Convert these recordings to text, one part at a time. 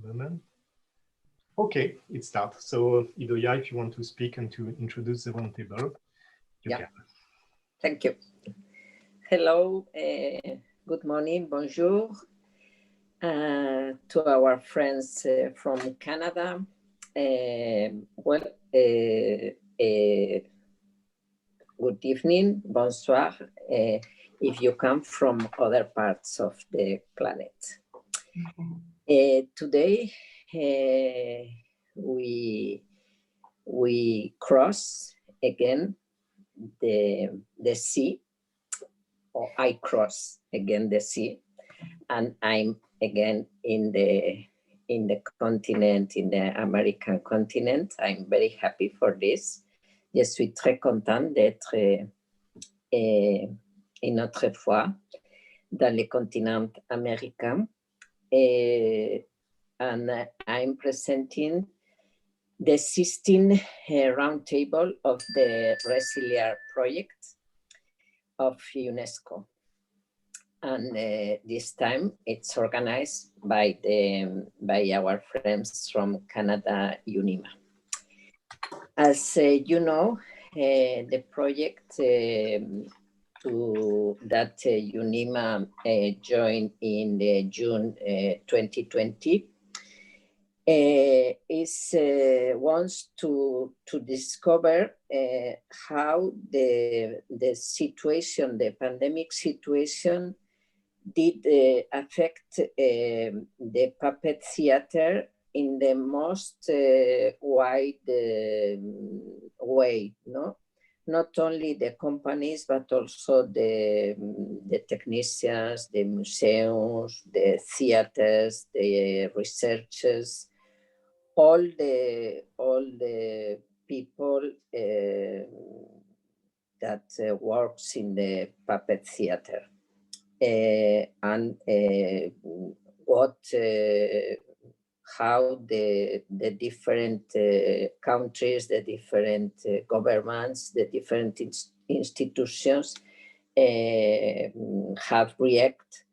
a moment. Okay, it starts. So Idoia, if you want to speak and to introduce the roundtable, you can. Thank you. Hello, good morning, bonjour, to our friends from Canada. Good evening, bonsoir, if you come from other parts of the planet. Today, we cross again the sea, or I cross again the sea, and I'm again in the continent, in the American continent. I'm very happy for this. Je suis très content d'être une autre fois dans le continent américain. And I'm presenting the 16th roundtable of the ResiliArt project of UNESCO. And this time it's organized by our friends from Canada, UNIMA. As you know, the project that UNIMA joined in June 2020 wants to discover how the situation, the pandemic situation, did affect the puppet theater in the most wide way, no? Not only the companies, but also the technicians, the museums, the theaters, the researchers, all the people that works in the puppet theater, and how the different countries, the different governments, the different institutions have reacted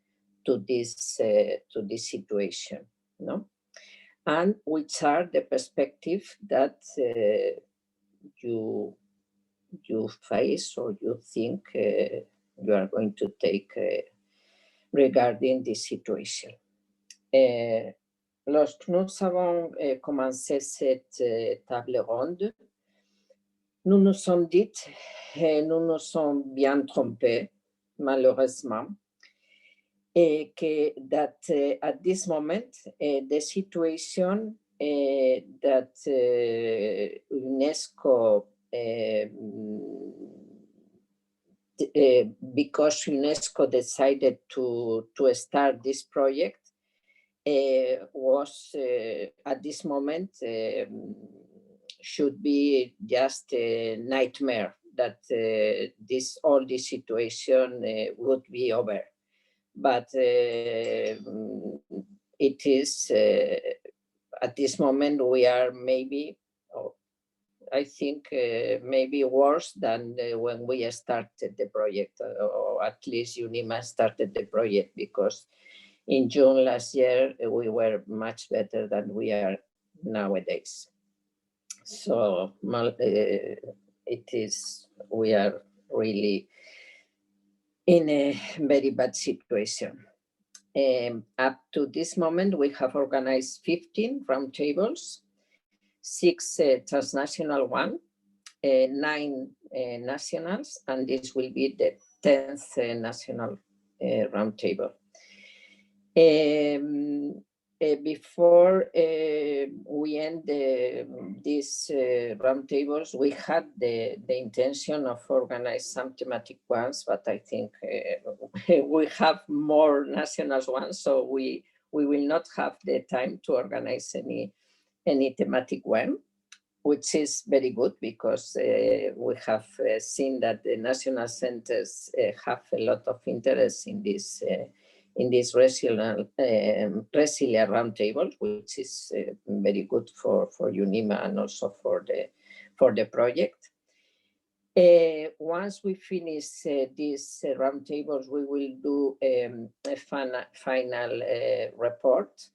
to this situation, no? And which are the perspectives that you face or you think you are going to take regarding this situation. Lorsque nous avons commencé cette table ronde, nous nous sommes dit, nous nous sommes bien trompés, malheureusement, et que that at this moment, the situation that UNESCO, because UNESCO decided to start this project, was at this moment should be just a nightmare, that all this situation would be over. But it is at this moment we are maybe, I think maybe worse than when we started the project, or at least UNIMA started the project, because in June last year, we were much better than we are nowadays. So we are really in a very bad situation. Up to this moment, we have organized 15 roundtables, 6 transnational one, 9 nationals, and this will be the 10th national roundtable. Before we end these roundtables, we had the intention of organize some thematic ones, but I think we have more national ones, so we will not have the time to organize any thematic one, which is very good, because we have seen that the national centers have a lot of interest in this ResiliArt roundtable, which is very good for UNIMA and also for the project. Once we finish these roundtables, we will do a final report,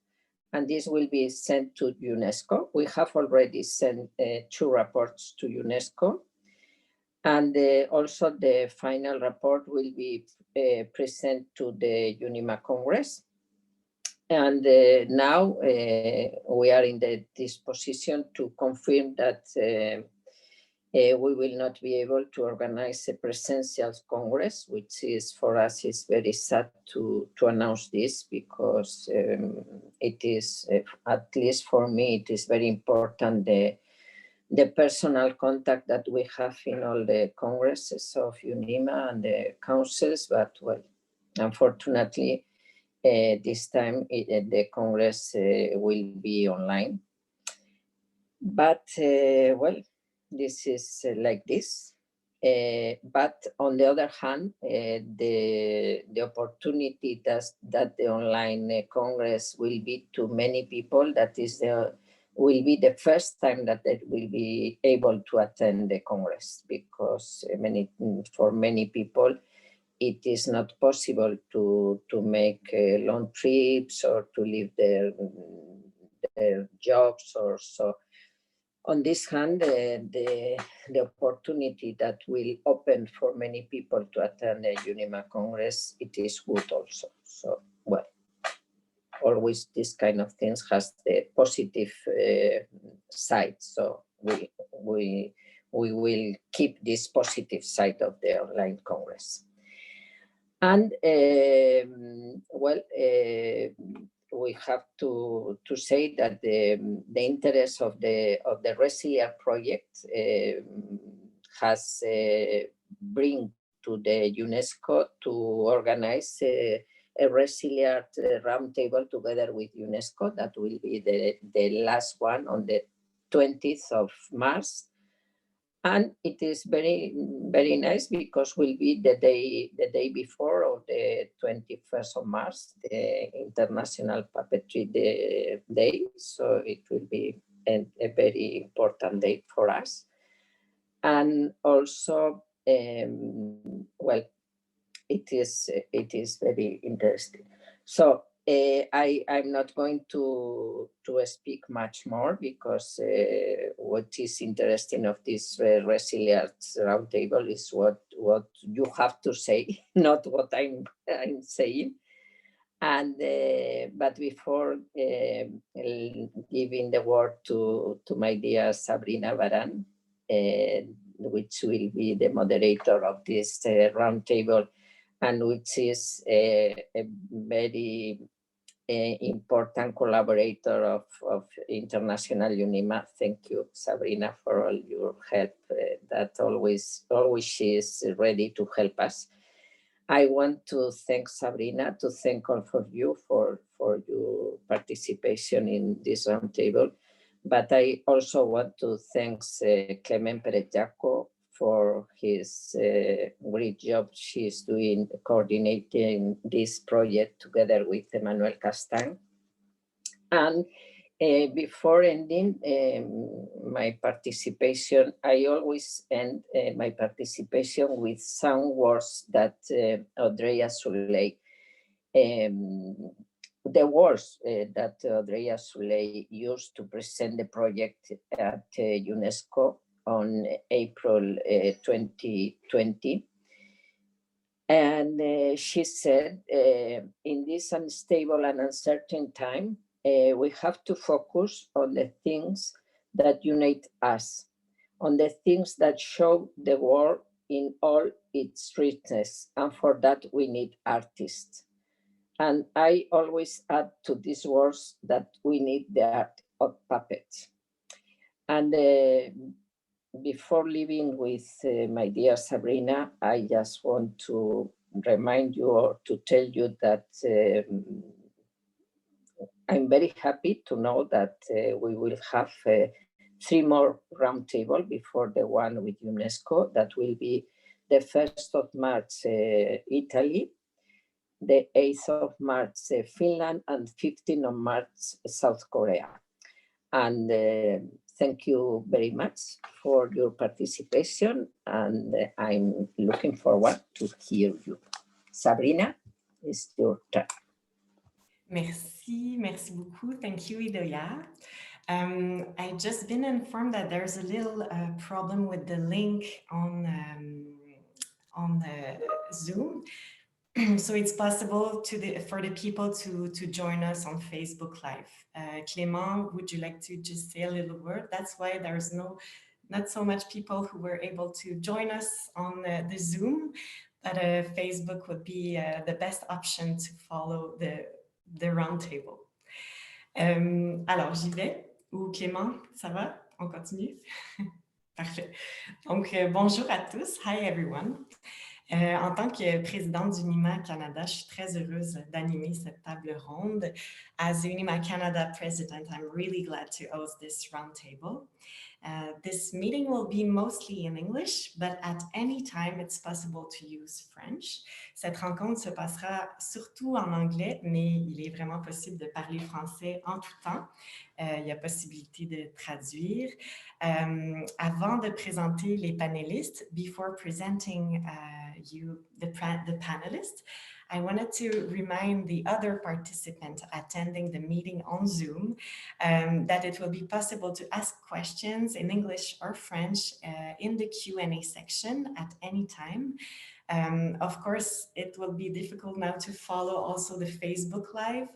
and this will be sent to UNESCO. We have already sent 2 reports to UNESCO. And also the final report will be presented to the UNIMA Congress. And now we are in this position to confirm that we will not be able to organize a presential Congress, which is for us is very sad to announce this, because it is, at least for me, it is very important the personal contact that we have in all the congresses of UNIMA and the councils, but well, unfortunately, this time the Congress will be online. But well, this is like this. But on the other hand, the opportunity that the online Congress will be to many people, that is will be the first time that they will be able to attend the Congress, because for many people, it is not possible to make long trips or to leave their jobs or so. On this hand, the opportunity that will open for many people to attend the UNIMA Congress, it is good also. So, well, always this kind of things has the positive side. So we will keep this positive side of the online Congress. And well, we have to say that the interest of the ResiliArt project has bring to the UNESCO to organize a ResiliArt roundtable together with UNESCO. That will be the last one on the 20th of March. And it is very, very nice, because will be the day before of the 21st of March, the International Puppetry Day. So it will be a very important day for us. And also, well, it is very interesting. So I'm not going to speak much more, because what is interesting of this ResiliArt roundtable is what you have to say, not what I'm saying. And but before giving the word to my dear Sabrina Baran, which will be the moderator of this roundtable, and which is a very important collaborator of International UNIMA. Thank you, Sabrina, for all your help. That always she is ready to help us. I want to thank Sabrina, to thank all of you for your participation in this roundtable. But I also want to thank Clement Perez-Jaco for his great job she's doing coordinating this project together with Manuel Castan. And before ending my participation, I always end my participation with some words that Andrea Souley, the words that Andrea Souley used to present the project at UNESCO on April 2020. And she said, in this unstable and uncertain time, we have to focus on the things that unite us, on the things that show the world in all its richness, and for that we need artists. And I always add to these words that we need the art of puppets. And before leaving with my dear Sabrina, I just want to remind you or to tell you that I'm very happy to know that we will have 3 more roundtables before the one with UNESCO. That will be the 1st of March, Italy, the 8th of March, Finland, and 15th of March, South Korea. And thank you very much for your participation, and I'm looking forward to hear you. Sabrina, it's your turn. Merci beaucoup. Thank you, Idoya. I've just been informed that there's a little problem with the link on Zoom. So it's possible for the people to join us on Facebook Live. Clément, would you like to just say a little word? That's why there's not so much people who were able to join us on the Zoom, but Facebook would be the best option to follow the roundtable. Alors, j'y vais. Ou Clément, ça va? On continue? Parfait. Donc, bonjour à tous. Hi, everyone. En tant que présidente d'UNIMA Canada, je suis très heureuse d'animer cette table ronde. As UNIMA Canada president, I'm really glad to host this roundtable. This meeting will be mostly in English, but at any time it's possible to use French. Cette rencontre se passera surtout en anglais, mais il est vraiment possible de parler français en tout temps. Il y a possibilité de traduire. Avant de présenter les panélistes, before presenting the panelists, I wanted to remind the other participants attending the meeting on Zoom that it will be possible to ask questions in English or French in the Q&A section at any time. Of course, it will be difficult now to follow also the Facebook Live.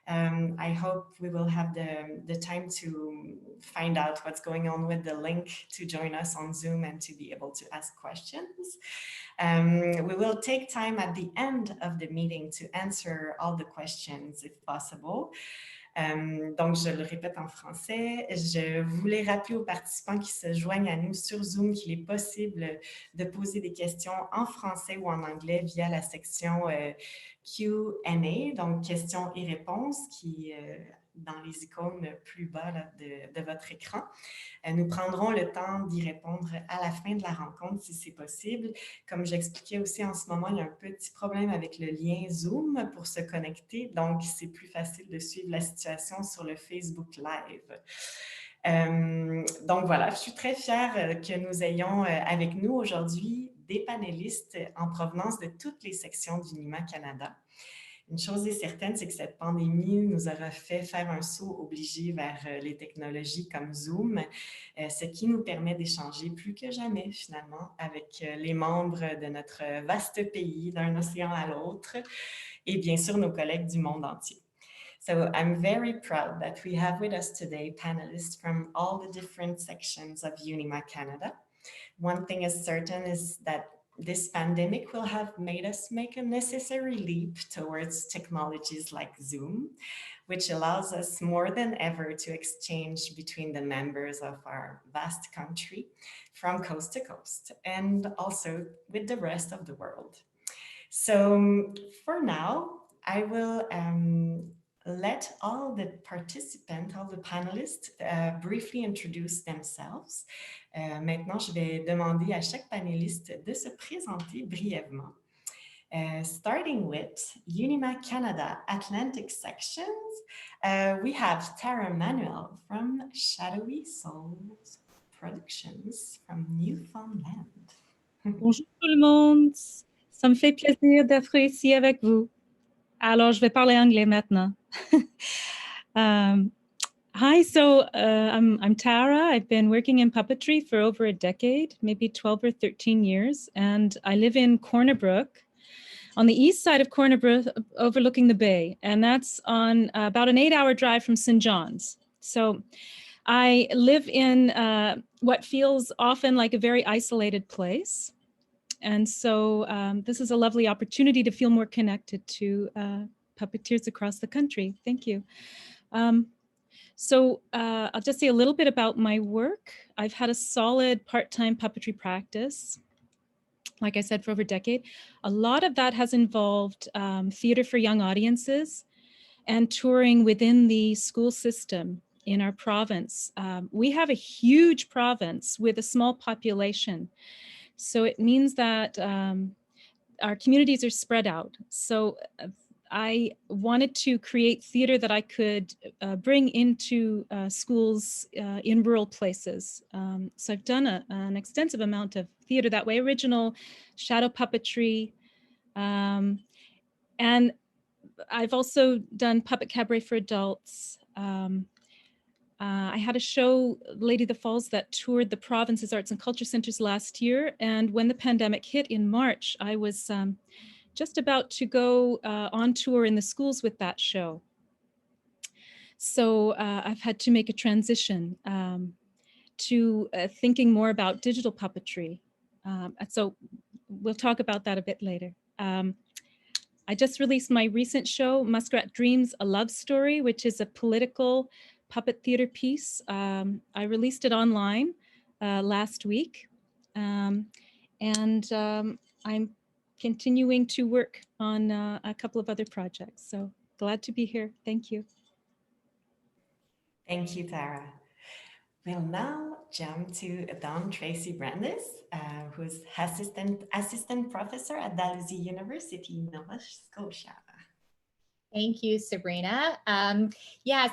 I hope we will have the time to find out what's going on with the link to join us on Zoom and to be able to ask questions. We will take time at the end of the meeting to answer all the questions if possible. Donc, je le répète en français, je voulais rappeler aux participants qui se joignent à nous sur Zoom qu'il est possible de poser des questions en français ou en anglais via la section Q&A, donc questions et réponses qui dans les icônes plus bas là, de votre écran. Nous prendrons le temps d'y répondre à la fin de la rencontre si c'est possible. Comme j'expliquais aussi en ce moment, il y a un petit problème avec le lien Zoom pour se connecter, donc c'est plus facile de suivre la situation sur le Facebook Live. Donc voilà, je suis très fière que nous ayons avec nous aujourd'hui des panélistes en provenance de toutes les sections d'UNIMA Canada. Une chose est certaine, c'est que cette pandémie nous aura fait faire un saut obligé vers les technologies comme Zoom, ce qui nous permet d'échanger plus que jamais finalement avec les membres de notre vaste pays, d'un océan à l'autre, et bien sûr nos collègues du monde entier. So I'm very proud that we have with us today panelists from all the different sections of UNIMA Canada. One thing is certain is that this pandemic will have made us make a necessary leap towards technologies like Zoom, which allows us more than ever to exchange between the members of our vast country from coast to coast and also with the rest of the world. So for now, I will let all the participants, all the panelists briefly introduce themselves. Maintenant, je vais demander à chaque panéliste de se présenter brièvement. Starting with UNIMA Canada Atlantic sections, we have Manuel from Shadowy Souls Productions from Newfoundland. Bonjour tout le monde, ça me fait plaisir d'être ici avec vous. Alors, je vais parler anglais maintenant. Hi, so I'm Tara. I've been working in puppetry for over a decade, maybe 12 or 13 years, and I live in Corner Brook, on the east side of Corner Brook, overlooking the bay, and that's on about an 8-hour drive from St. John's. So I live in what feels often like a very isolated place, and so this is a lovely opportunity to feel more connected to puppeteers across the country. Thank you. So I'll just say a little bit about my work. I've had a solid part-time puppetry practice, like I said, for over a decade. A lot of that has involved theater for young audiences and touring within the school system in our province. We have a huge province with a small population. So it means that our communities are spread out. So I wanted to create theater that I could bring into schools in rural places. So I've done an extensive amount of theater that way, original shadow puppetry. And I've also done puppet cabaret for adults. I had a show, Lady the Falls, that toured the province's arts and culture centers last year. And when the pandemic hit in March, I was just about to go on tour in the schools with that show. So I've had to make a transition to thinking more about digital puppetry. So we'll talk about that a bit later. I just released my recent show, Muskrat Dreams, A Love Story, which is a political puppet theater piece. I released it online last week. I'm continuing to work on a couple of other projects. So glad to be here. Thank you. Thank you, Tara. We'll now jump to Dawn Tracy Brandis, who's assistant professor at Dalhousie University, Nova Scotia. Thank you, Sabrina.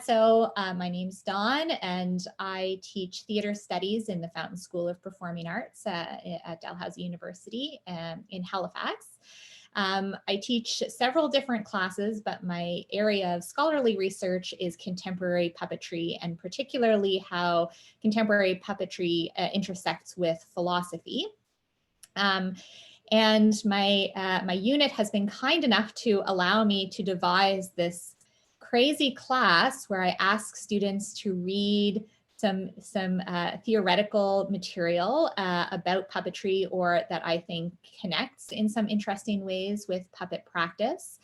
So my name's Dawn, and I teach theater studies in the Fountain School of Performing Arts at Dalhousie University in Halifax. I teach several different classes, but my area of scholarly research is contemporary puppetry, and particularly how contemporary puppetry intersects with philosophy. And my unit has been kind enough to allow me to devise this crazy class where I ask students to read some theoretical material about puppetry, or that I think connects in some interesting ways with puppet practice,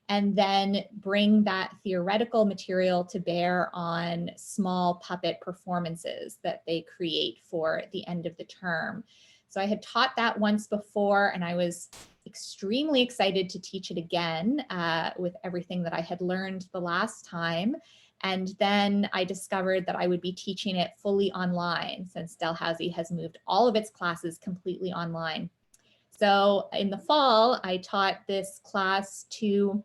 and then bring that theoretical material to bear on small puppet performances that they create for the end of the term. So I had taught that once before, and I was extremely excited to teach it again with everything that I had learned the last time. And then I discovered that I would be teaching it fully online, since Dalhousie has moved all of its classes completely online. So in the fall, I taught this class to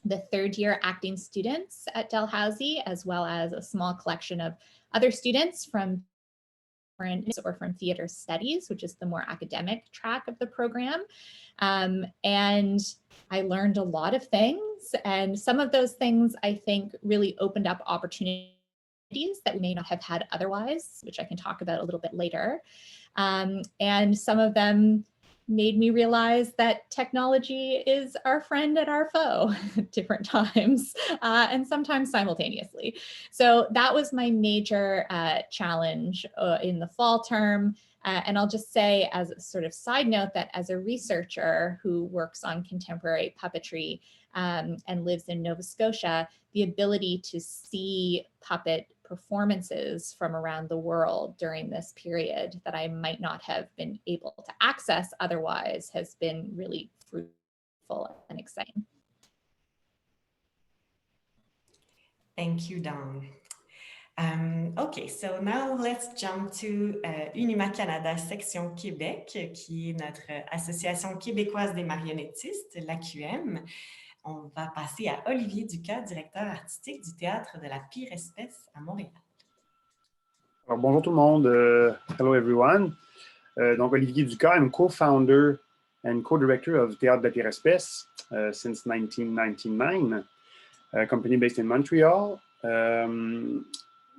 the third-year acting students at Dalhousie, as well as a small collection of other students from or from theater studies, which is the more academic track of the program. And I learned a lot of things, and some of those things I think really opened up opportunities that we may not have had otherwise, which I can talk about a little bit later. And some of them made me realize that technology is our friend and our foe at different times, and sometimes simultaneously. So that was my major challenge in the fall term. And I'll just say, as a sort of side note, that as a researcher who works on contemporary puppetry and lives in Nova Scotia, the ability to see puppet performances from around the world during this period that I might not have been able to access otherwise has been really fruitful and exciting. Thank you, Dawn. Okay, so now let's jump to UNIMA Canada Section Québec, qui est notre Association québécoise des marionnettistes, l'AQM. On va passer à Olivier Ducas, directeur artistique du Théâtre de la Pire Espèce à Montréal. Alors, bonjour tout le monde. Hello everyone. Donc Olivier Ducas, I'm co-founder and co-director of Théâtre de la Pire Espèce since 1999, a company based in Montreal.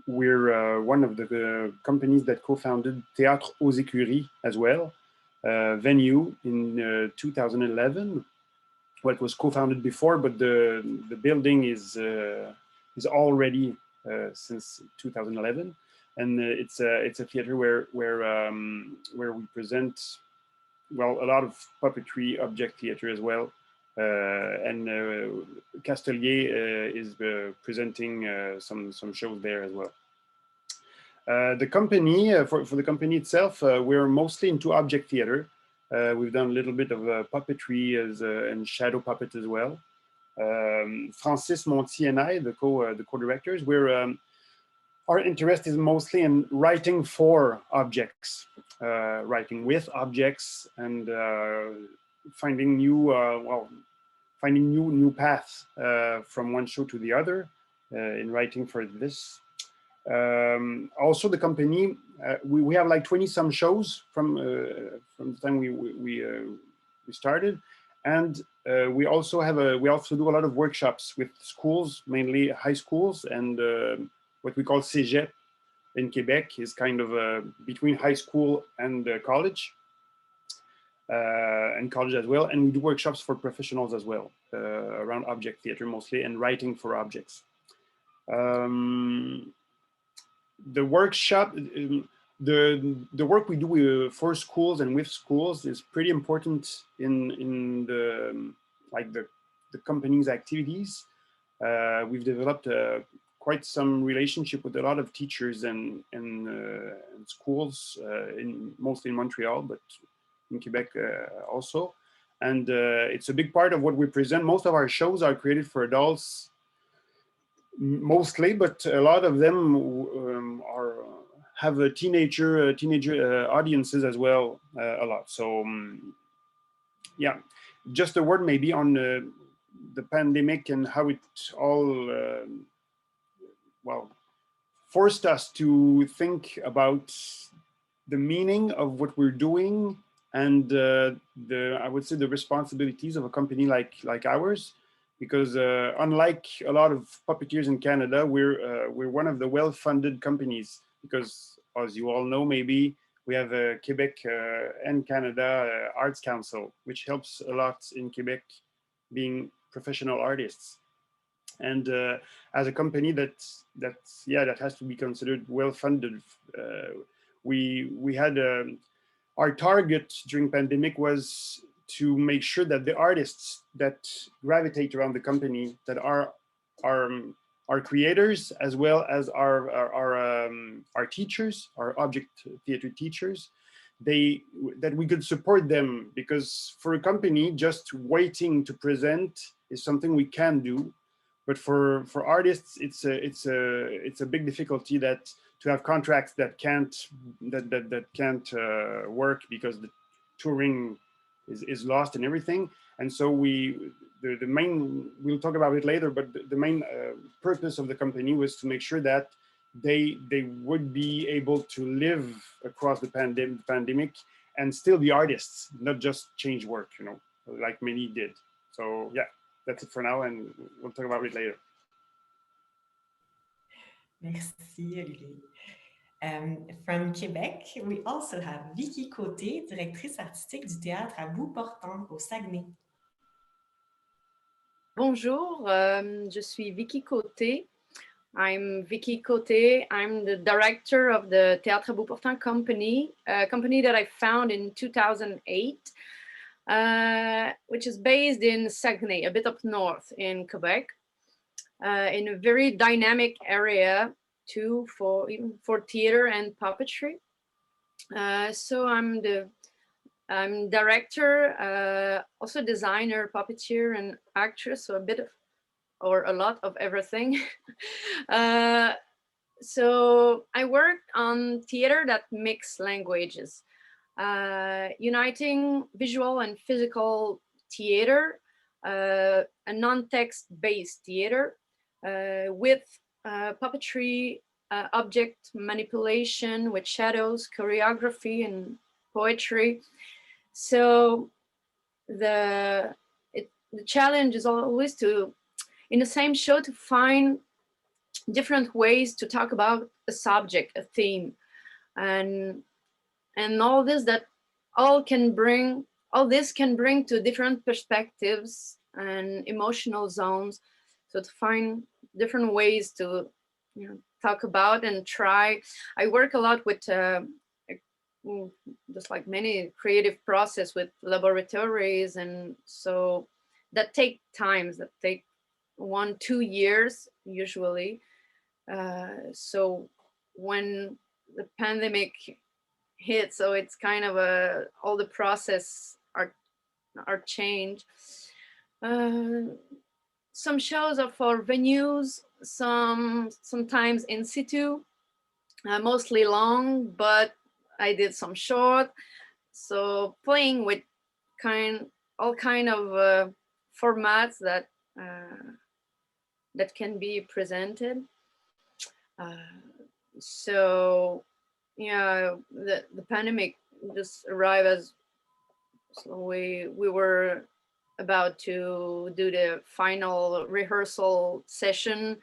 We're one of the companies that co-founded Théâtre aux Écuries as well, venue in 2011. Well, it was co-founded before, but the building is already since 2011, and it's a theater where we present, well, a lot of puppetry, object theater as well, and Castelier is presenting some shows there as well. The company, for the company itself, we're mostly into object theater. We've done a little bit of puppetry and shadow puppet as well. Francis Monti and I, the co-directors, our interest is mostly in writing for objects, writing with objects, and finding new paths from one show to the other in writing for this. Also, the company, we have like 20 some shows from the time we started, And we also do a lot of workshops with schools, mainly high schools, and what we call cégep in Quebec is kind of between high school and college. And college as well, and we do workshops for professionals as well around object theater mostly, and writing for objects. The workshop, the work we do for schools and with schools is pretty important in the the company's activities. We've developed quite some relationship with a lot of teachers and schools, mostly in Montreal, but in Quebec also. And it's a big part of what we present. Most of our shows are created for adults, mostly, but a lot of them have a teenager audiences as well, a lot. So yeah, just a word maybe on the pandemic and how it all well forced us to think about the meaning of what we're doing, and I would say the responsibilities of a company like ours, because unlike a lot of puppeteers in Canada, we're one of the well-funded companies, because as you all know, maybe we have a Quebec and Canada Arts Council, which helps a lot in Quebec being professional artists. And as a company that has to be considered well-funded, we had our target during pandemic was to make sure that the artists that gravitate around the company, that are our creators, as well as our teachers, our object theater teachers, that we could support them, because for a company just waiting to present is something we can do, but for artists it's a big difficulty that to have contracts that can't work because the touring is lost and everything. And so the main, we'll talk about it later, but the main purpose of the company was to make sure that they would be able to live across the pandemic and still be artists, not just change work, you know, like many did. So yeah, that's it for now, and we'll talk about it later. Merci, Olivier. From Quebec, we also have Vicky Côté, directrice artistique du théâtre à bout portant au Saguenay. Bonjour, je suis Vicky Côté. I'm Vicky Côté. I'm the director of the Théâtre à bout portant company, a company that I found in 2008, which is based in Saguenay, a bit up north in Quebec, in a very dynamic area too for theater and puppetry. So I'm director, also designer, puppeteer, and actress, so a bit of, or a lot of everything. So I work on theater that mix languages, uniting visual and physical theater, a non-text based theater with puppetry, object manipulation with shadows, choreography, and poetry. So the challenge is always to, in the same show, to find different ways to talk about a subject, a theme, and all this can bring to different perspectives and emotional zones. So to find different ways to, you know, talk about and try. I work a lot with just like many creative process with laboratories, and so that take times, that take 1-2 years usually. So when the pandemic hit, so it's kind of all the process are changed. Some shows are for venues, sometimes in situ, mostly long, but I did some short. So playing with all kind of formats that can be presented. So yeah, the pandemic just arrived as, so we were about to do the final rehearsal session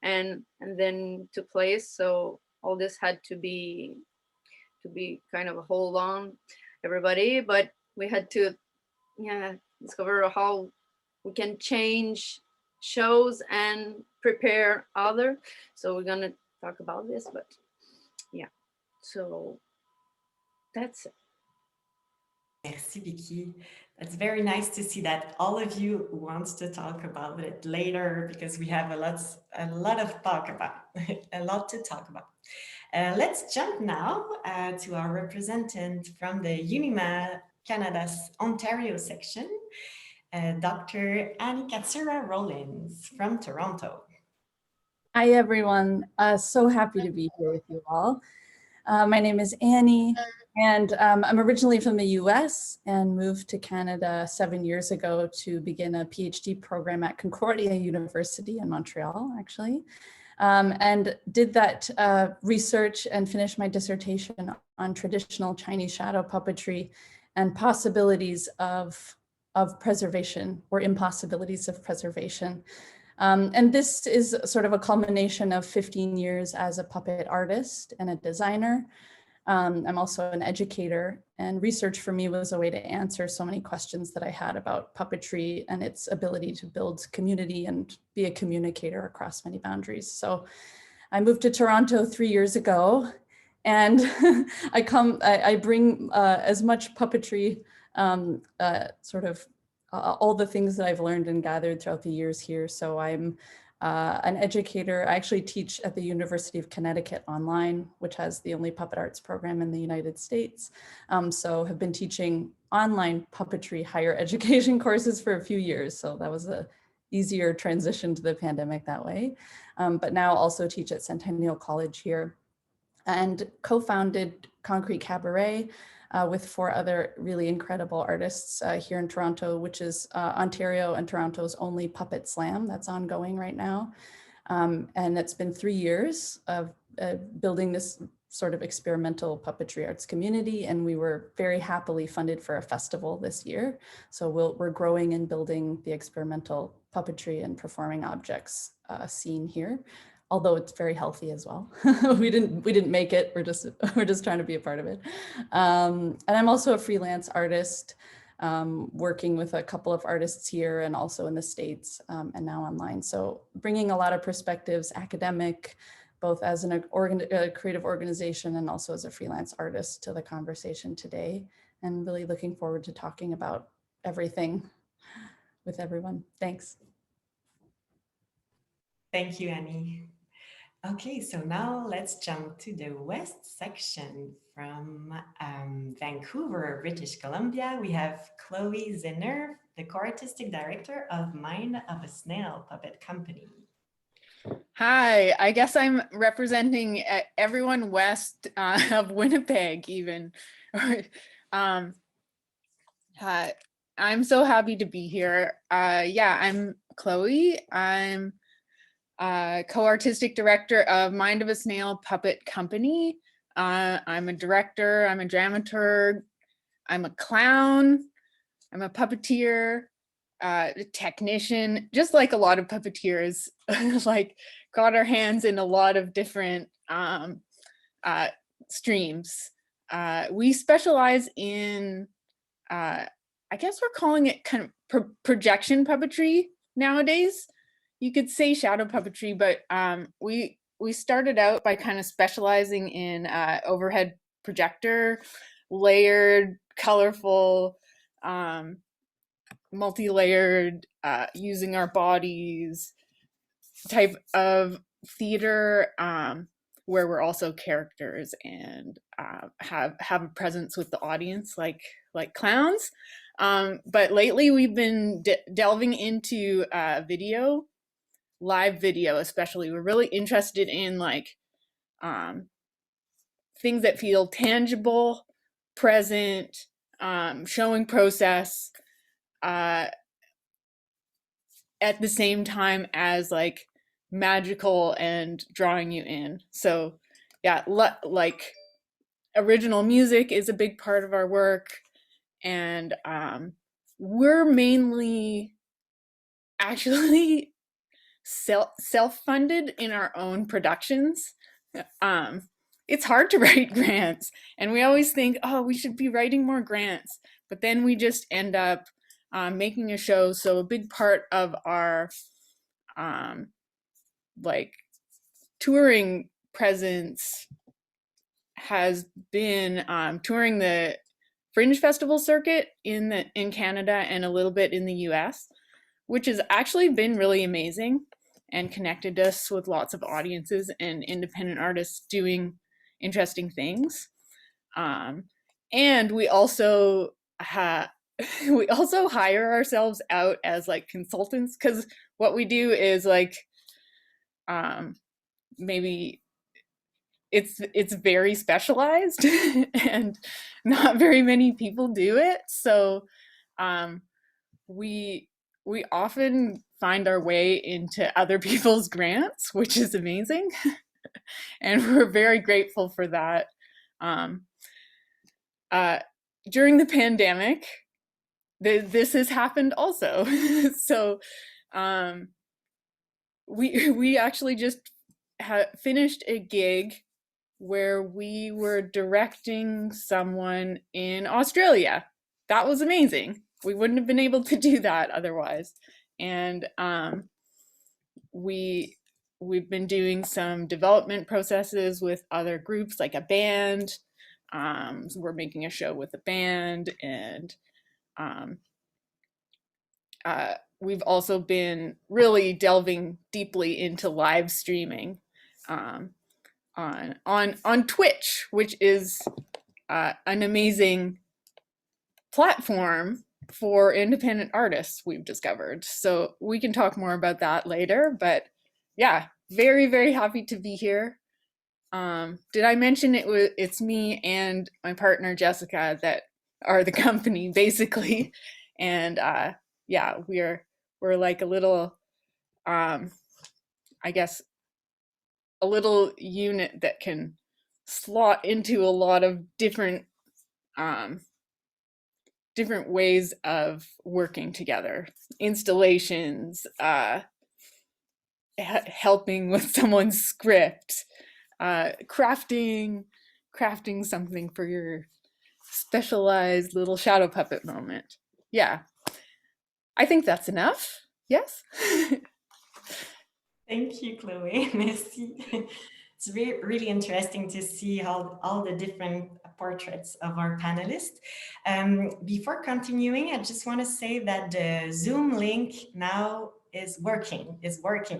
and then took place. So all this had to be kind of a hold on everybody, but we had to discover how we can change shows and prepare other. So we're gonna talk about this, but yeah, so that's it. Merci, Vicky. That's very nice to see that all of you wants to talk about it later, because we have a lot of talk about, a lot to talk about. Let's jump now to our representative from the UNIMA Canada's Ontario section, Dr. Annie Katsura Rollins from Toronto. Hi, everyone. So happy to be here with you all. My name is Annie, and I'm originally from the US and moved to Canada 7 years ago to begin a PhD program at Concordia University in Montreal, actually. And did that research and finished my dissertation on traditional Chinese shadow puppetry and possibilities of preservation, or impossibilities of preservation. And this is sort of a culmination of 15 years as a puppet artist and a designer. I'm also an educator, and research for me was a way to answer so many questions that I had about puppetry and its ability to build community and be a communicator across many boundaries. So I moved to Toronto 3 years ago, and I bring as much puppetry, all the things that I've learned and gathered throughout the years here. So I'm an educator. I actually teach at the University of Connecticut online, which has the only puppet arts program in the United States. So have been teaching online puppetry higher education courses for a few years. So that was a easier transition to the pandemic that way. But now also teach at Centennial College here, and co-founded Concrete Cabaret with 4 other really incredible artists here in Toronto, which is Ontario and Toronto's only puppet slam that's ongoing right now. And it's been 3 years of building this sort of experimental puppetry arts community, and we were very happily funded for a festival this year. So we're growing and building the experimental puppetry and performing objects scene here, although it's very healthy as well. we didn't make it. We're just trying to be a part of it. And I'm also a freelance artist, working with a couple of artists here and also in the States, and now online. So bringing a lot of perspectives, academic, both as a creative organization and also as a freelance artist, to the conversation today, and really looking forward to talking about everything with everyone. Thanks. Thank you, Annie. Okay, so now let's jump to the West section from Vancouver, British Columbia. We have Chloe Ziner, the co-artistic director of Mind of a Snail Puppet Company. Hi, I guess I'm representing everyone west of Winnipeg even. I'm so happy to be here. Yeah, I'm Chloe. I'm co-artistic director of Mind of a Snail Puppet Company. I'm a director, I'm a dramaturg, I'm a clown, I'm a puppeteer, a technician, just like a lot of puppeteers, like got our hands in a lot of different streams. We specialize in, I guess we're calling it kind of projection puppetry nowadays. You could say shadow puppetry, but we started out by kind of specializing in overhead projector, layered, colorful, multi-layered, using our bodies type of theater, where we're also characters and have a presence with the audience, like clowns. But lately we've been delving into video. Live video especially. We're really interested in like things that feel tangible, present, showing process at the same time as like magical and drawing you in. So yeah, like original music is a big part of our work, and we're mainly actually self-funded in our own productions. It's hard to write grants, and we always think, oh, we should be writing more grants, but then we just end up making a show. So a big part of our like touring presence has been touring the Fringe Festival circuit in Canada and a little bit in the US, which has actually been really amazing and connected us with lots of audiences and independent artists doing interesting things. And we also hire ourselves out as like consultants, because what we do is like maybe it's very specialized and not very many people do it. So we often find our way into other people's grants, which is amazing. And we're very grateful for that. During the pandemic, this has happened also. So we actually just finished a gig where we were directing someone in Australia. That was amazing. We wouldn't have been able to do that otherwise. And we've been doing some development processes with other groups, like a band. So we're making a show with a band, and we've also been really delving deeply into live streaming on Twitch, which is an amazing platform for independent artists, we've discovered. So we can talk more about that later, but yeah, very, very happy to be here. Did I mention it's me and my partner Jessica that are the company, basically? And yeah, we're like a little I guess a little unit that can slot into a lot of different different ways of working together. Installations, helping with someone's script, crafting something for your specialized little shadow puppet moment. Yeah, I think that's enough. Yes. Thank you, Chloe. Merci. It's really interesting to see how all the different portraits of our panelists. Before continuing, I just want to say that the Zoom link now is working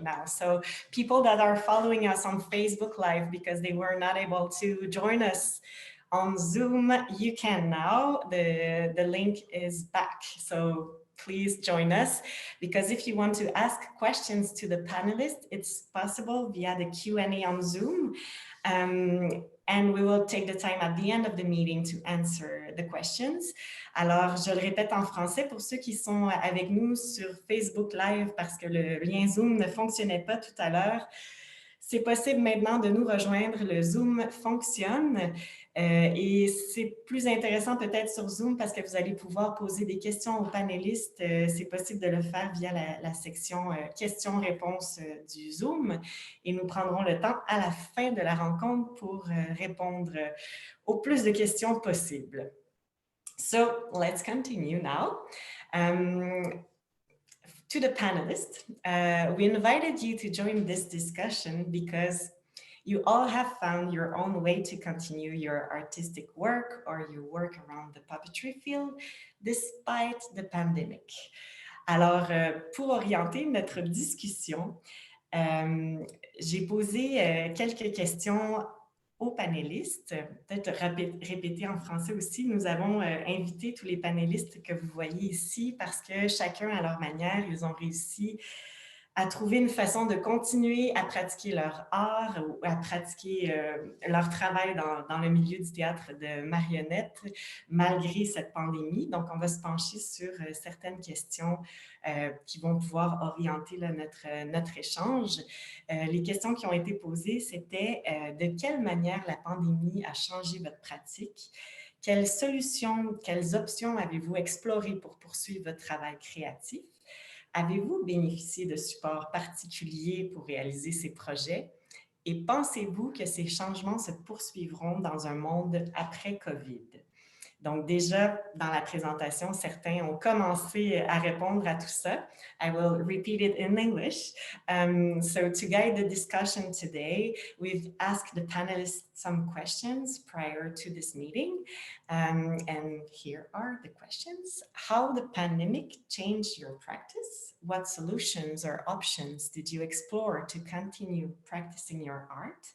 now. So people that are following us on Facebook Live because they were not able to join us on Zoom, you can now. The link is back. So please join us, because if you want to ask questions to the panelists, it's possible via the Q&A on Zoom. And we will take the time at the end of the meeting to answer the questions. Alors, je le répète en français pour ceux qui sont avec nous sur Facebook Live parce que le lien Zoom ne fonctionnait pas tout à l'heure. C'est possible maintenant de nous rejoindre. Le Zoom fonctionne et c'est plus intéressant peut-être sur Zoom parce que vous allez pouvoir poser des questions aux panélistes. C'est possible de le faire via la section questions-réponses du Zoom et nous prendrons le temps à la fin de la rencontre pour répondre au plus de questions possibles. So, let's continue now. To the panelists, we invited you to join this discussion because you all have found your own way to continue your artistic work or your work around the puppetry field despite the pandemic. Alors, pour orienter notre discussion, j'ai posé quelques questions aux panélistes, peut-être répéter en français aussi. Nous avons invité tous les panélistes que vous voyez ici parce que chacun à leur manière, ils ont réussi à trouver une façon de continuer à pratiquer leur art ou à pratiquer leur travail dans le milieu du théâtre de marionnettes malgré cette pandémie. Donc, on va se pencher sur certaines questions qui vont pouvoir orienter là, notre échange. Les questions qui ont été posées, c'était de quelle manière la pandémie a changé votre pratique? Quelles solutions, quelles options avez-vous explorées pour poursuivre votre travail créatif? Avez-vous bénéficié de supports particuliers pour réaliser ces projets? Et pensez-vous que ces changements se poursuivront dans un monde après COVID? Donc déjà, dans la présentation, certains ont commencé à répondre à tout ça. I will repeat it in English. So to guide the discussion today, we've asked the panelists some questions prior to this meeting. And here are the questions. How the pandemic changed your practice? What solutions or options did you explore to continue practicing your art?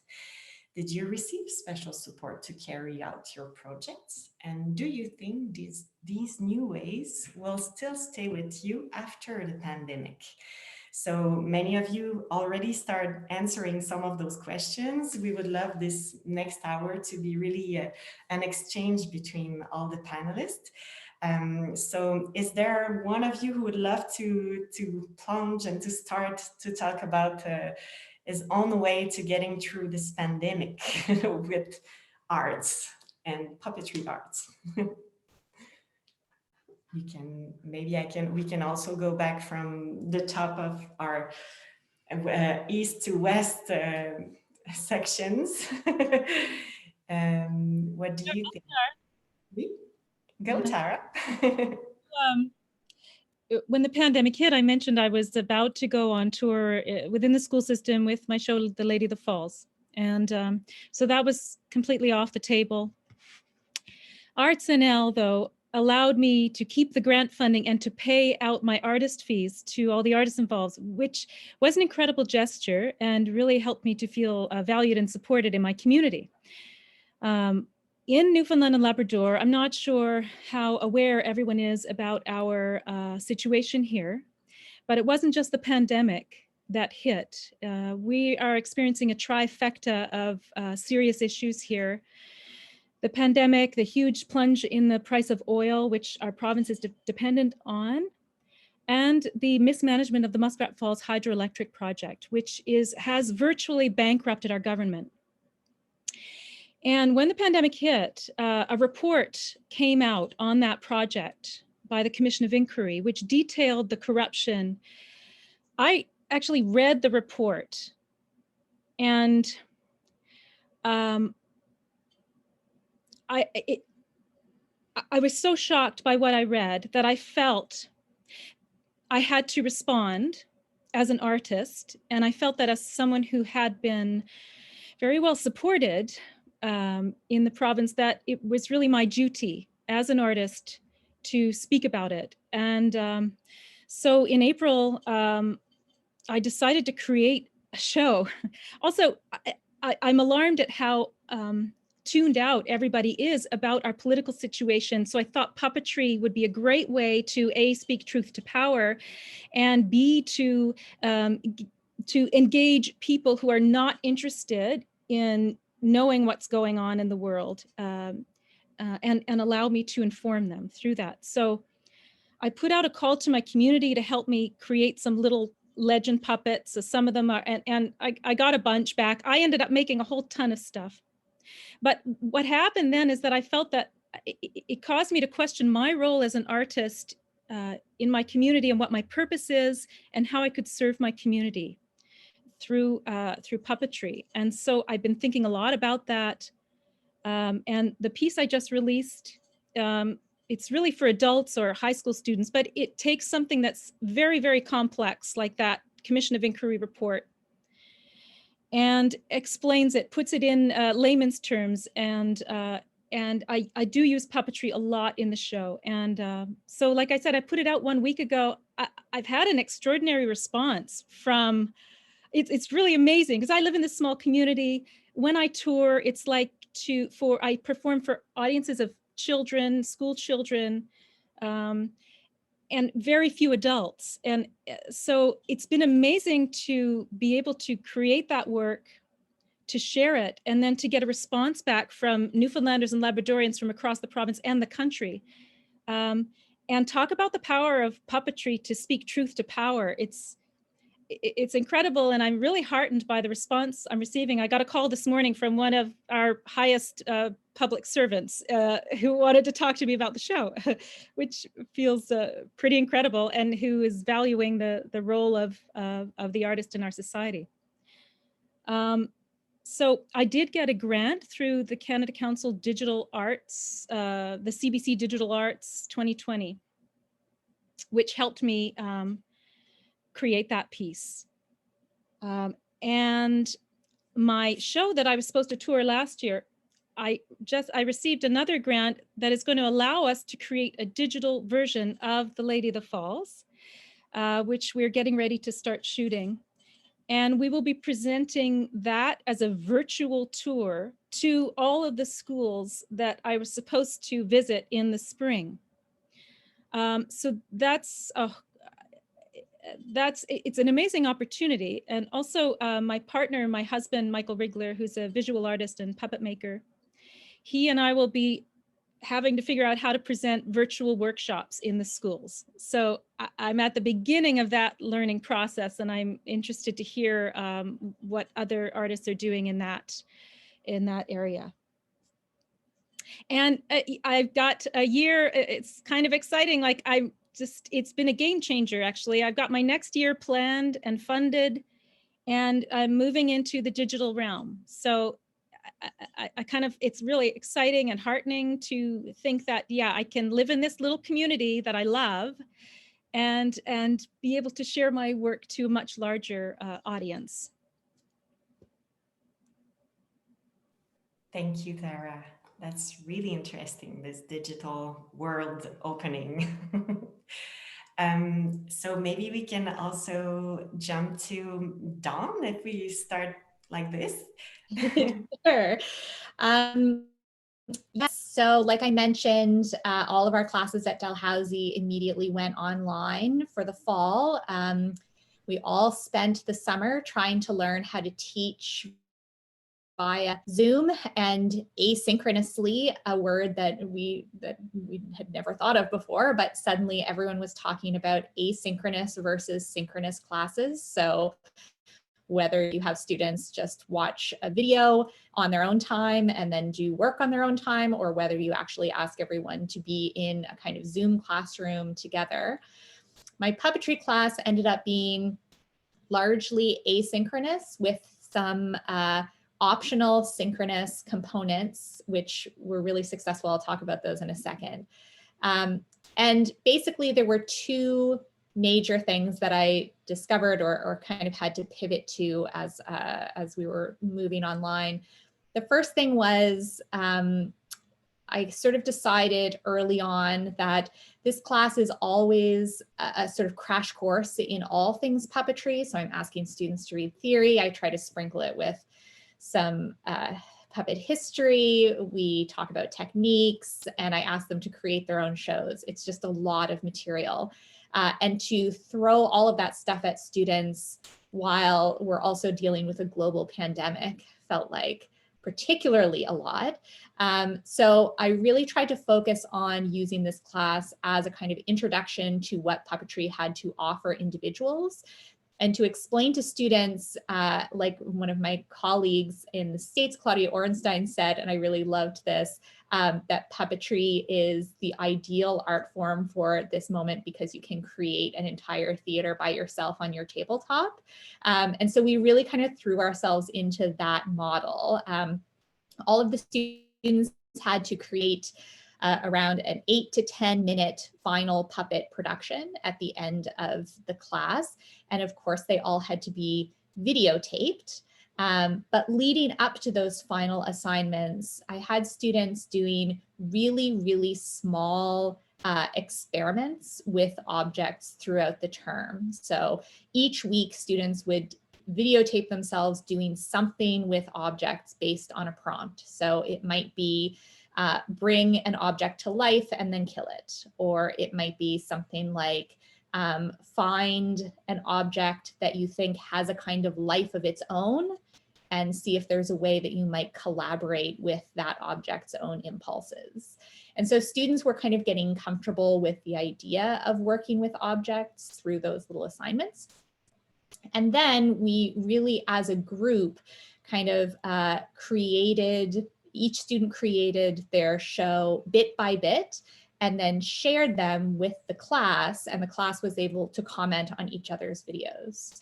Did you receive special support to carry out your projects? And do you think these new ways will still stay with you after the pandemic? So many of you already start answering some of those questions. We would love this next hour to be really an exchange between all the panelists. So is there one of you who would love to plunge and to start to talk about is on the way to getting through this pandemic with arts and puppetry arts? We can also go back from the top of our east to west sections. What do you think? Go, Tara. When the pandemic hit, I mentioned I was about to go on tour within the school system with my show, The Lady of the Falls. And so that was completely off the table. Arts NL, though, allowed me to keep the grant funding and to pay out my artist fees to all the artists involved, which was an incredible gesture and really helped me to feel valued and supported in my community. In Newfoundland and Labrador, I'm not sure how aware everyone is about our situation here, but it wasn't just the pandemic that hit. We are experiencing a trifecta of serious issues here. The pandemic, the huge plunge in the price of oil, which our province is dependent on, and the mismanagement of the Muskrat Falls hydroelectric project, which has virtually bankrupted our government. And when the pandemic hit, a report came out on that project by the Commission of Inquiry, which detailed the corruption. I actually read the report, and I was so shocked by what I read that I felt I had to respond as an artist. And I felt that as someone who had been very well supported in the province, that it was really my duty as an artist to speak about it. And so in April, I decided to create a show. Also, I'm alarmed at how tuned out everybody is about our political situation. So I thought puppetry would be a great way to A, speak truth to power, and B, to engage people who are not interested in knowing what's going on in the world, and allow me to inform them through that. So I put out a call to my community to help me create some little legend puppets. So some of them are, and I got a bunch back. I ended up making a whole ton of stuff. But what happened then is that I felt that it caused me to question my role as an artist in my community and what my purpose is and how I could serve my community through puppetry. And so I've been thinking a lot about that. And the piece I just released, it's really for adults or high school students, but it takes something that's very, very complex, like that Commission of Inquiry report, and explains it, puts it in layman's terms. And I do use puppetry a lot in the show. And so, like I said, I put it out 1 week ago. I've had an extraordinary response from, it's really amazing because I live in this small community. When I tour, it's like I perform for audiences of children, school children, and very few adults. And so it's been amazing to be able to create that work, to share it, and then to get a response back from Newfoundlanders and Labradorians from across the province and the country. And talk about the power of puppetry to speak truth to power. it's incredible, and I'm really heartened by the response I'm receiving. I got a call this morning from one of our highest public servants who wanted to talk to me about the show, which feels pretty incredible, and who is valuing the role of the artist in our society. So I did get a grant through the Canada Council Digital Arts, the CBC Digital Arts 2020, which helped me create that piece. And my show that I was supposed to tour last year, I received another grant that is going to allow us to create a digital version of The Lady of the Falls, which we're getting ready to start shooting. And we will be presenting that as a virtual tour to all of the schools that I was supposed to visit in the spring. So it's an amazing opportunity. And also my partner, my husband, Michael Rigler, who's a visual artist and puppet maker, he and I will be having to figure out how to present virtual workshops in the schools. So I'm at the beginning of that learning process, and I'm interested to hear what other artists are doing in that area. And I've got a year, it's kind of exciting. Like it's been a game changer, actually. I've got my next year planned and funded, and I'm moving into the digital realm. So I kind of, it's really exciting and heartening to think that, yeah, I can live in this little community that I love and be able to share my work to a much larger audience. Thank you, Tara. That's really interesting, this digital world opening. So maybe we can also jump to Dawn if we start like this. Sure. Yes, so like I mentioned, all of our classes at Dalhousie immediately went online for the fall. We all spent the summer trying to learn how to teach via Zoom and asynchronously, a word that we had never thought of before, but suddenly everyone was talking about asynchronous versus synchronous classes. So whether you have students just watch a video on their own time and then do work on their own time, or whether you actually ask everyone to be in a kind of Zoom classroom together. My puppetry class ended up being largely asynchronous with some optional synchronous components, which were really successful. I'll talk about those in a second. And basically there were two major things that I discovered or kind of had to pivot to as we were moving online. The first thing was I sort of decided early on that this class is always a sort of crash course in all things puppetry. So I'm asking students to read theory. I try to sprinkle it with some puppet history. We talk about techniques, and I ask them to create their own shows. It's just a lot of material. And to throw all of that stuff at students while we're also dealing with a global pandemic felt like particularly a lot. So I really tried to focus on using this class as a kind of introduction to what puppetry had to offer individuals, and to explain to students, like one of my colleagues in the States, Claudia Orenstein, said, and I really loved this, that puppetry is the ideal art form for this moment because you can create an entire theater by yourself on your tabletop. And so we really kind of threw ourselves into that model. All of the students had to create around an 8 to 10 minute final puppet production at the end of the class. And of course, they all had to be videotaped. But leading up to those final assignments, I had students doing really, really small experiments with objects throughout the term. So each week, students would videotape themselves doing something with objects based on a prompt. So it might be bring an object to life and then kill it. Or it might be something like find an object that you think has a kind of life of its own and see if there's a way that you might collaborate with that object's own impulses. And so students were kind of getting comfortable with the idea of working with objects through those little assignments. And then we really, as a group, kind of each student created their show bit by bit, and then shared them with the class, and the class was able to comment on each other's videos.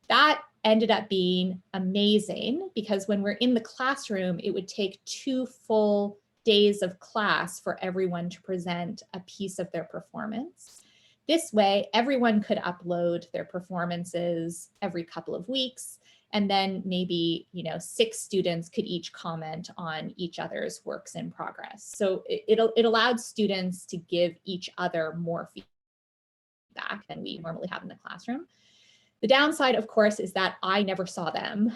That ended up being amazing, because when we're in the classroom, it would take 2 full days of class for everyone to present a piece of their performance. This way, everyone could upload their performances every couple of weeks, and then maybe 6 students could each comment on each other's works in progress. So it allowed students to give each other more feedback than we normally have in the classroom. The downside, of course, is that I never saw them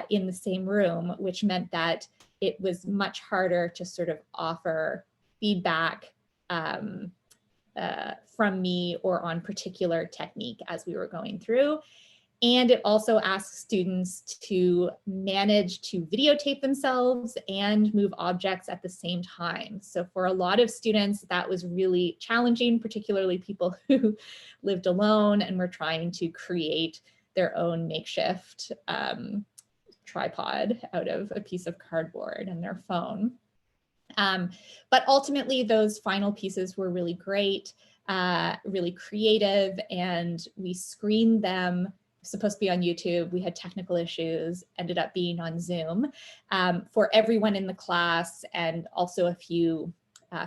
in the same room, which meant that it was much harder to sort of offer feedback from me or on particular technique as we were going through. And it also asks students to manage to videotape themselves and move objects at the same time. So for a lot of students, that was really challenging, particularly people who lived alone and were trying to create their own makeshift tripod out of a piece of cardboard and their phone. But ultimately, those final pieces were really great, really creative, and we screened them. Supposed to be on YouTube. We had technical issues, ended up being on Zoom for everyone in the class, and also a few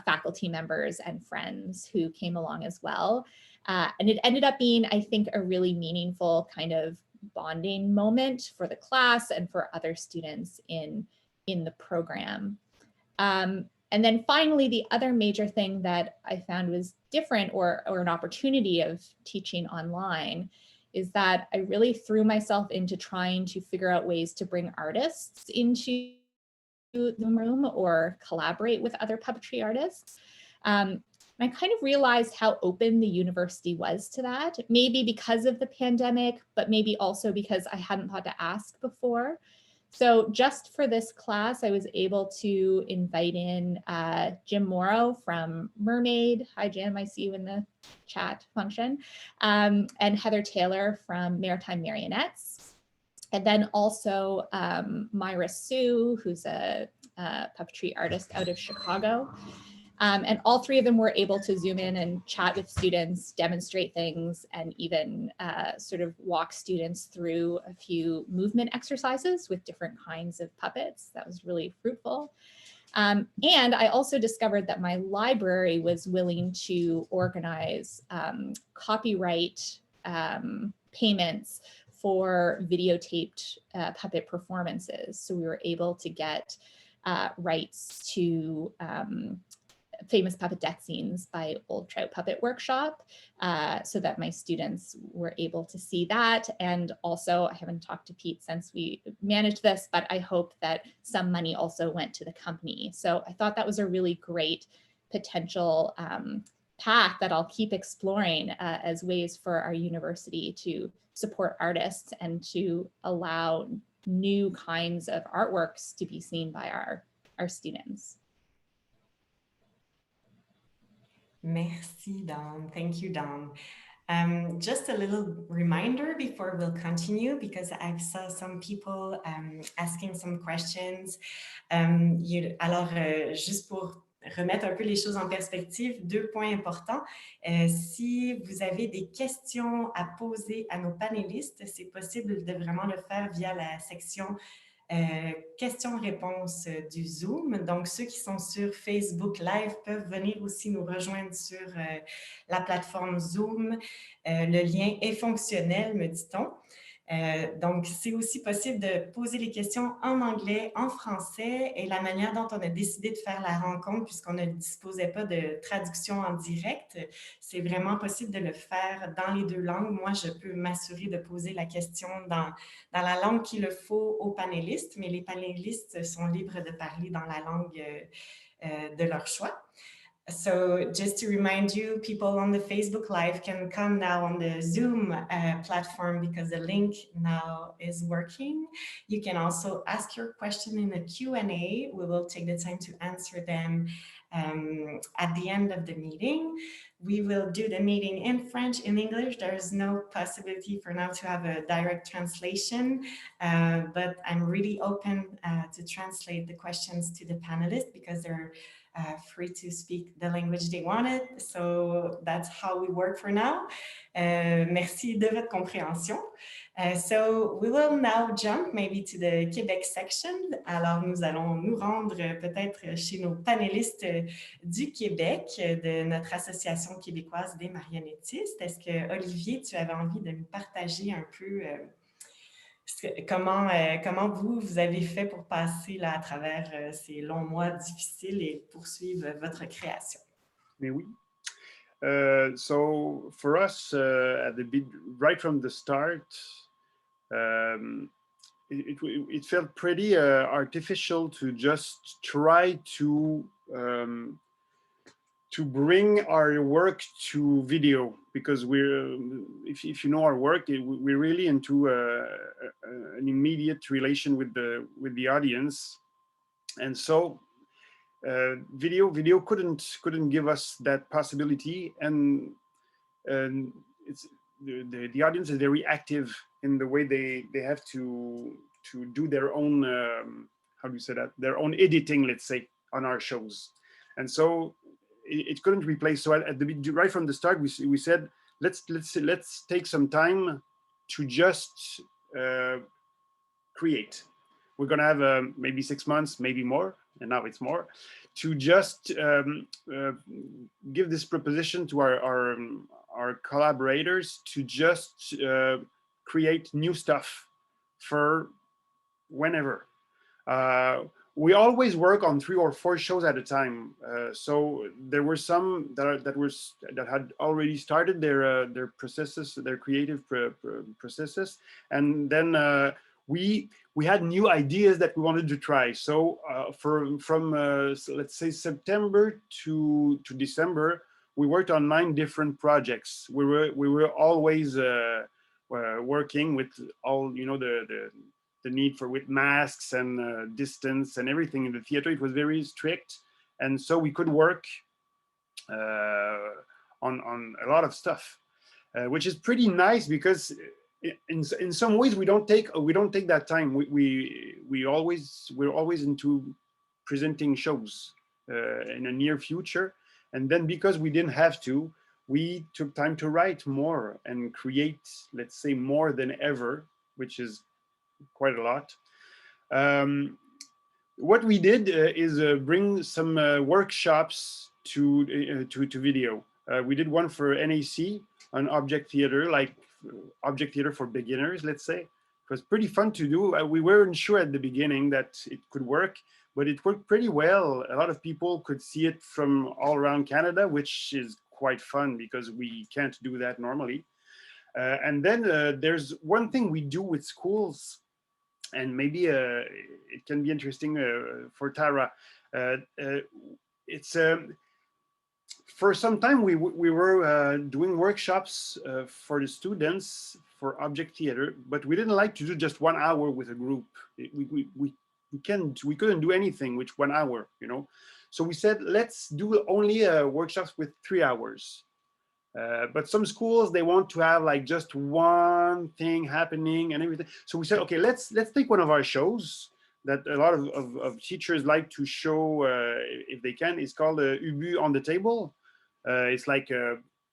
faculty members and friends who came along as well. And it ended up being, I think, a really meaningful kind of bonding moment for the class and for other students in the program. And then finally, the other major thing that I found was different or an opportunity of teaching online is that I really threw myself into trying to figure out ways to bring artists into the room or collaborate with other puppetry artists. And I kind of realized how open the university was to that, maybe because of the pandemic, but maybe also because I hadn't thought to ask before. So just for this class, I was able to invite in Jim Morrow from Mermaid. Hi, Jim, I see you in the chat function. And Heather Taylor from Maritime Marionettes. And then also Myra Sue, who's a puppetry artist out of Chicago. And all 3 of them were able to Zoom in and chat with students, demonstrate things, and even sort of walk students through a few movement exercises with different kinds of puppets. That was really fruitful. And I also discovered that my library was willing to organize copyright payments for videotaped puppet performances. So we were able to get rights to famous puppet death scenes by Old Trout Puppet Workshop, so that my students were able to see that. And also, I haven't talked to Pete since we managed this, but I hope that some money also went to the company. So I thought that was a really great potential path that I'll keep exploring as ways for our university to support artists and to allow new kinds of artworks to be seen by our students. Merci, Dawn. Thank you, Dawn. Just a little reminder before we'll continue, because I saw some people asking some questions. Alors, juste pour remettre un peu les choses en perspective, 2 points importants. Si vous avez des questions à poser à nos panélistes, c'est possible de vraiment le faire via la section questions-réponses du Zoom. Donc, ceux qui sont sur Facebook Live peuvent venir aussi nous rejoindre sur la plateforme Zoom. Le lien est fonctionnel, me dit-on. Donc, c'est aussi possible de poser les questions en anglais, en français, et la manière dont on a décidé de faire la rencontre, puisqu'on ne disposait pas de traduction en direct, c'est vraiment possible de le faire dans les 2 langues. Moi, je peux m'assurer de poser la question dans la langue qu'il le faut aux panélistes, mais les panélistes sont libres de parler dans la langue de leur choix. So just to remind you, people on the Facebook Live can come now on the Zoom platform because the link now is working. You can also ask your question in the Q&A. We will take the time to answer them At the end of the meeting, we will do the meeting in French, in English. There is no possibility for now to have a direct translation, but I'm really open to translate the questions to the panelists because they're free to speak the language they wanted. So that's how we work for now. Merci de votre compréhension. So we will now jump maybe to the Québec section. Alors nous allons nous rendre peut-être chez nos panélistes du Québec, de notre Association québécoise des marionnettistes. Est-ce que, Olivier, tu avais envie de nous partager un peu comment vous avez fait pour passer là, à travers ces longs mois difficiles et poursuivre votre création? Mais oui. So for us, right from the start, it felt pretty artificial to just try to bring our work to video, because we're, if you know our work, we're really into an immediate relation with the audience, and so video couldn't give us that possibility, and it's the audience is very active in the way they have to do their own how do you say that, their own editing, let's say, on our shows, and so it couldn't replace. So right from the start, we said let's take some time to just create. We're gonna have maybe 6 months, maybe more, and now it's more, to just give this proposition to our collaborators to just create new stuff for whenever. We always work on 3 or 4 shows at a time. So there were some that had already started their processes, their creative processes, and then we had new ideas that we wanted to try. So from let's say September to December, we worked on 9 different projects. We were always working with all, you know, the need for with masks and distance and everything in the theater. It was very strict, and so we could work on a lot of stuff, which is pretty nice, because in some ways we don't take that time. We're always into presenting shows in the near future, and then because we didn't have to, we took time to write more and create, let's say, more than ever, which is quite a lot. What we did is bring some workshops to video. We did one for NAC on object theater, like object theater for beginners, let's say. It was pretty fun to do. We weren't sure at the beginning that it could work, but it worked pretty well. A lot of people could see it from all around Canada, which is quite fun because we can't do that normally. And then there's one thing we do with schools, and maybe it can be interesting for Tara. It's for some time we were doing workshops for the students for object theater, but we didn't like to do just 1 hour with a group. We couldn't do anything with 1 hour, you know. So we said, let's do only workshops with 3 hours. But some schools, they want to have like just one thing happening and everything. So we said, okay, let's take one of our shows that a lot of teachers like to show if they can. It's called Ubu on the Table. It's like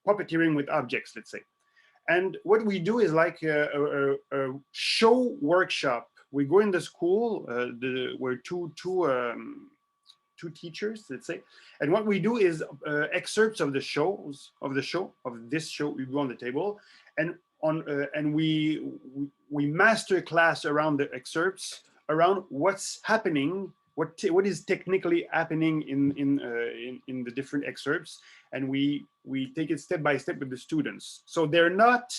puppeteering with objects, let's say. And what we do is like a show workshop. We go in the school, we're two teachers, let's say, and what we do is excerpts of this show, Ubu on the Table, and we master class around the excerpts, around what's happening, what is technically happening in the different excerpts, and we take it step by step with the students. So they're not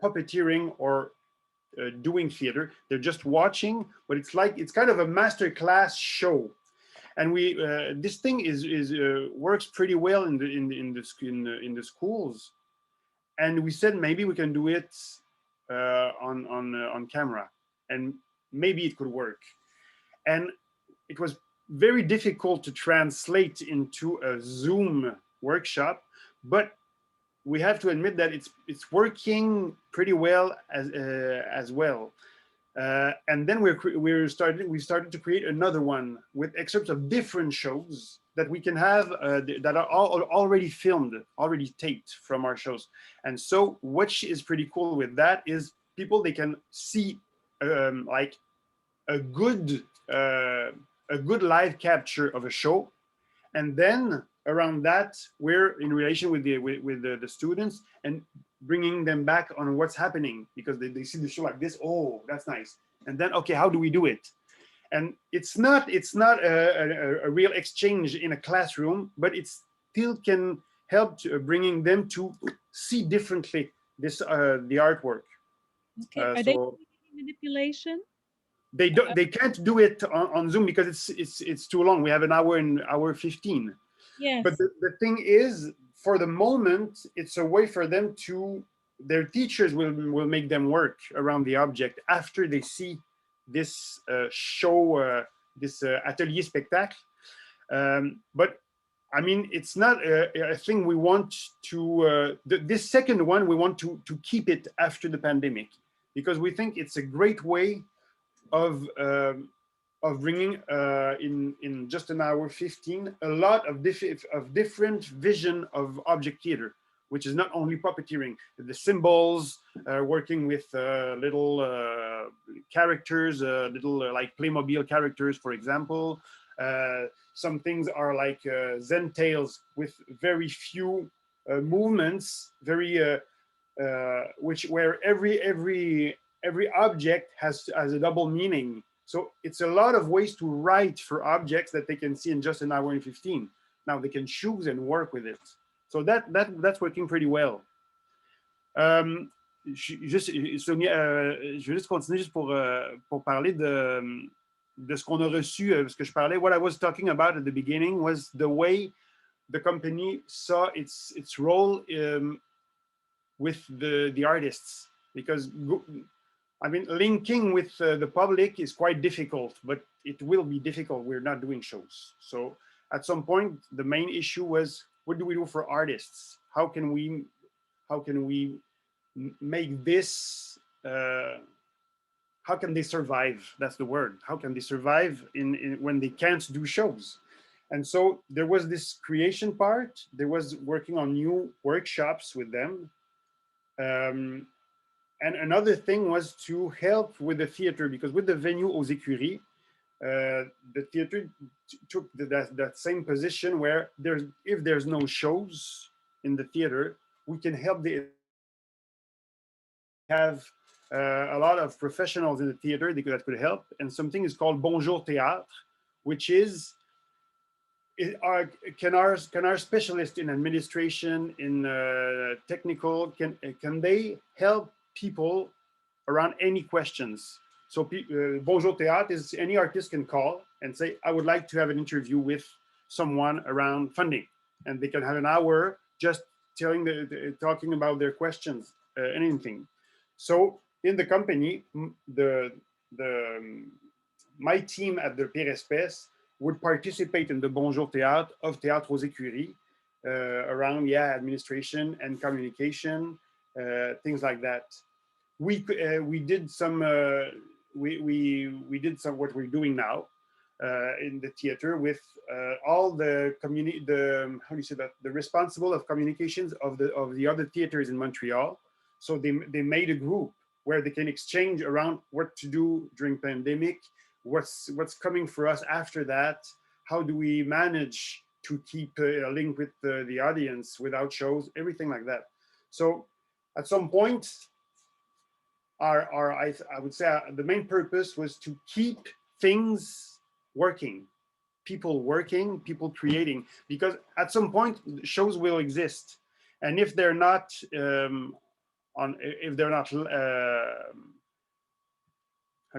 puppeteering or doing theater; they're just watching. But it's kind of a master class show. And we this thing works pretty well in the schools, and we said maybe we can do it on camera, and maybe it could work. And it was very difficult to translate into a Zoom workshop, but we have to admit that it's working pretty well as well. And then we started to create another one with excerpts of different shows that we can have that are already filmed, already taped from our shows. And so what is pretty cool with that is people, they can see like a good live capture of a show, and then around that we're in relation with the students and bringing them back on what's happening, because they see the show like this. Oh, that's nice. And then, okay, how do we do it? And it's not a real exchange in a classroom, but it still can help to, bringing them to see differently this the artwork. Okay. Are they doing manipulation? They can't do it on Zoom because it's too long. We have an hour and hour 15. Yes. But the thing is, for the moment, it's a way for them to, their teachers will make them work around the object after they see this show, this atelier spectacle. But I mean, it's not a thing we want to, this second one, we want to keep it after the pandemic, because we think it's a great way of bringing in just an hour 15 a lot of different vision of object theater, which is not only puppeteering, the symbols, working with little characters, little like Playmobil characters, for example. Some things are like Zen tales with very few movements, very where every object has a double meaning. So it's a lot of ways to write for objects that they can see in just an hour and 15. Now they can choose and work with it. So that's working pretty well. Je vais juste continuer juste pour parler de ce qu'on a reçu, parce que je parlais, what I was talking about at the beginning was the way the company saw its role with the artists, because I mean, linking with the public is quite difficult, but it will be difficult. We're not doing shows. So at some point, the main issue was, what do we do for artists? How can we make this, how can they survive? That's the word. How can they survive when they can't do shows? And so there was this creation part. There was working on new workshops with them. And another thing was to help with the theater, because with the venue aux Écuries, the theater took that same position where if there's no shows in the theater, we can help have a lot of professionals in the theater that could help. And something is called Bonjour Théâtre, which is, can our specialists in administration, in technical, can they help people around any questions? So Bonjour Théâtre is any artist can call and say, I would like to have an interview with someone around funding, and they can have an hour just talking about their questions, anything. So in the company, my team at the Pérespès would participate in the Bonjour Théâtre of Théâtre aux Écuries, around administration and communication, things like that. We did some we did some what we're doing now in the theater with all the community, how do you say that, the responsible of communications of the other theaters in Montreal. So they made a group where they can exchange around what to do during pandemic, what's coming for us after that, how do we manage to keep a link with the audience without shows, everything like that. So at some point, I would say the main purpose was to keep things working, people creating, because at some point shows will exist, and if they're not how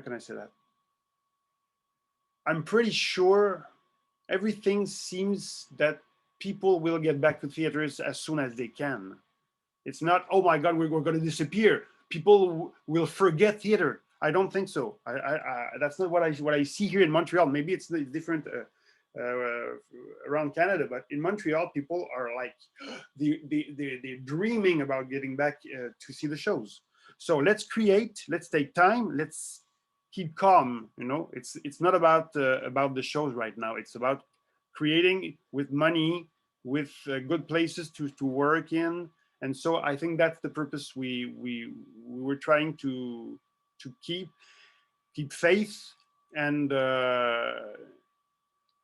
can I say that? I'm pretty sure everything seems that people will get back to theaters as soon as they can. It's not, oh my God, we're going to disappear. People will forget theater. I don't think so. That's not what I see here in Montreal. Maybe it's different around Canada, but in Montreal, people are like, they're dreaming about getting back to see the shows. So let's create, let's take time, let's keep calm. You know, it's not about the shows right now. It's about creating with money, with good places to work in. And so I think that's the purpose we were trying to keep faith, and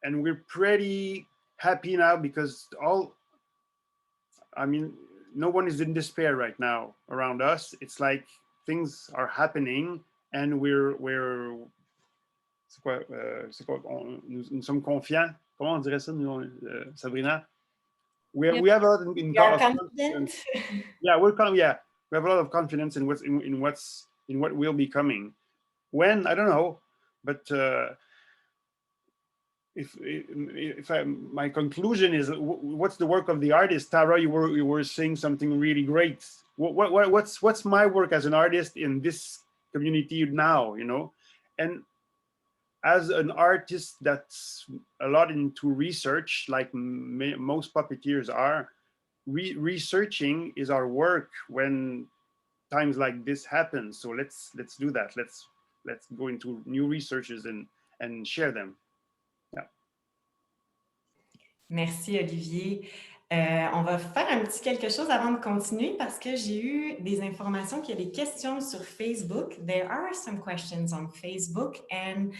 we're pretty happy now because I mean, no one is in despair right now around us. It's like things are happening, and nous sommes confiants. Comment on dirait ça, Sabrina? We have a lot in confidence. Yeah, we have a lot of confidence in what will be coming. When, I don't know, but my conclusion is, what's the work of the artist? Tara, you were saying something really great. What's my work as an artist in this community now, you know? And as an artist that's a lot into research, like most puppeteers are, researching is our work when times like this happen. So let's do that. Let's go into new researches and share them. Yeah. Merci Olivier. On va faire un petit quelque chose avant de continuer parce que j'ai eu des informations qu'il y a des questions sur Facebook. There are some questions on Facebook, and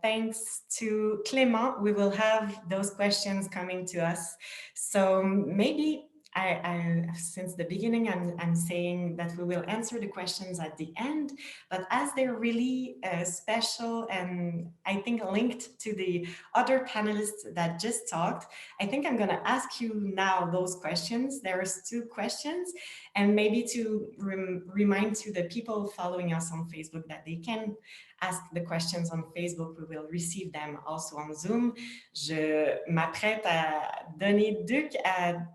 thanks to Clément, we will have those questions coming to us. So maybe I since the beginning, I'm saying that we will answer the questions at the end, but as they're really special and I think linked to the other panelists that just talked, I think I'm going to ask you now those questions. There's 2 questions, and maybe to remind to the people following us on Facebook that they can ask the questions on Facebook. We will receive them also on Zoom. Je m'apprête à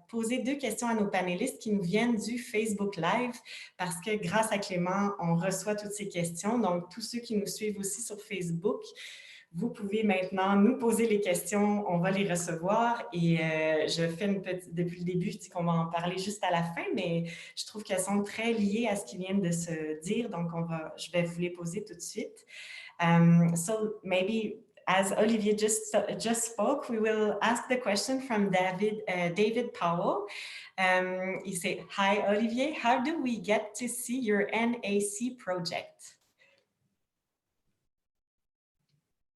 poser 2 questions à nos panélistes qui nous viennent du Facebook Live parce que grâce à Clément, on reçoit toutes ces questions. Donc, tous ceux qui nous suivent aussi sur Facebook, vous pouvez maintenant nous poser les questions, on va les recevoir et je fais depuis le début, je dis qu'on va en parler juste à la fin, mais je trouve qu'elles sont très liées à ce qui vient de se dire, donc je vais vous les poser tout de suite. So maybe as Olivier just spoke, we will ask the question from David Powell. He said, "Hi Olivier, how do we get to see your NAC project?"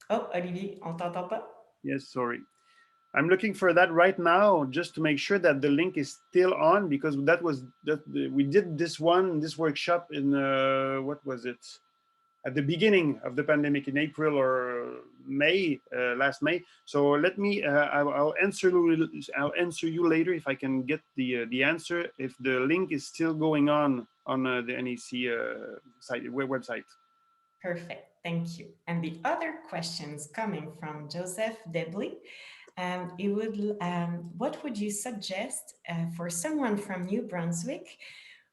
Oh, Olivier, on t'entend pas. Yes, sorry. I'm looking for that right now just to make sure that the link is still on, because we did this workshop in, what was it? At the beginning of the pandemic in April or May, last May. So let me, I'll answer you later if I can get the answer, if the link is still going on the NAC website. Perfect, thank you. And the other questions coming from Joseph Debley. What would you suggest for someone from New Brunswick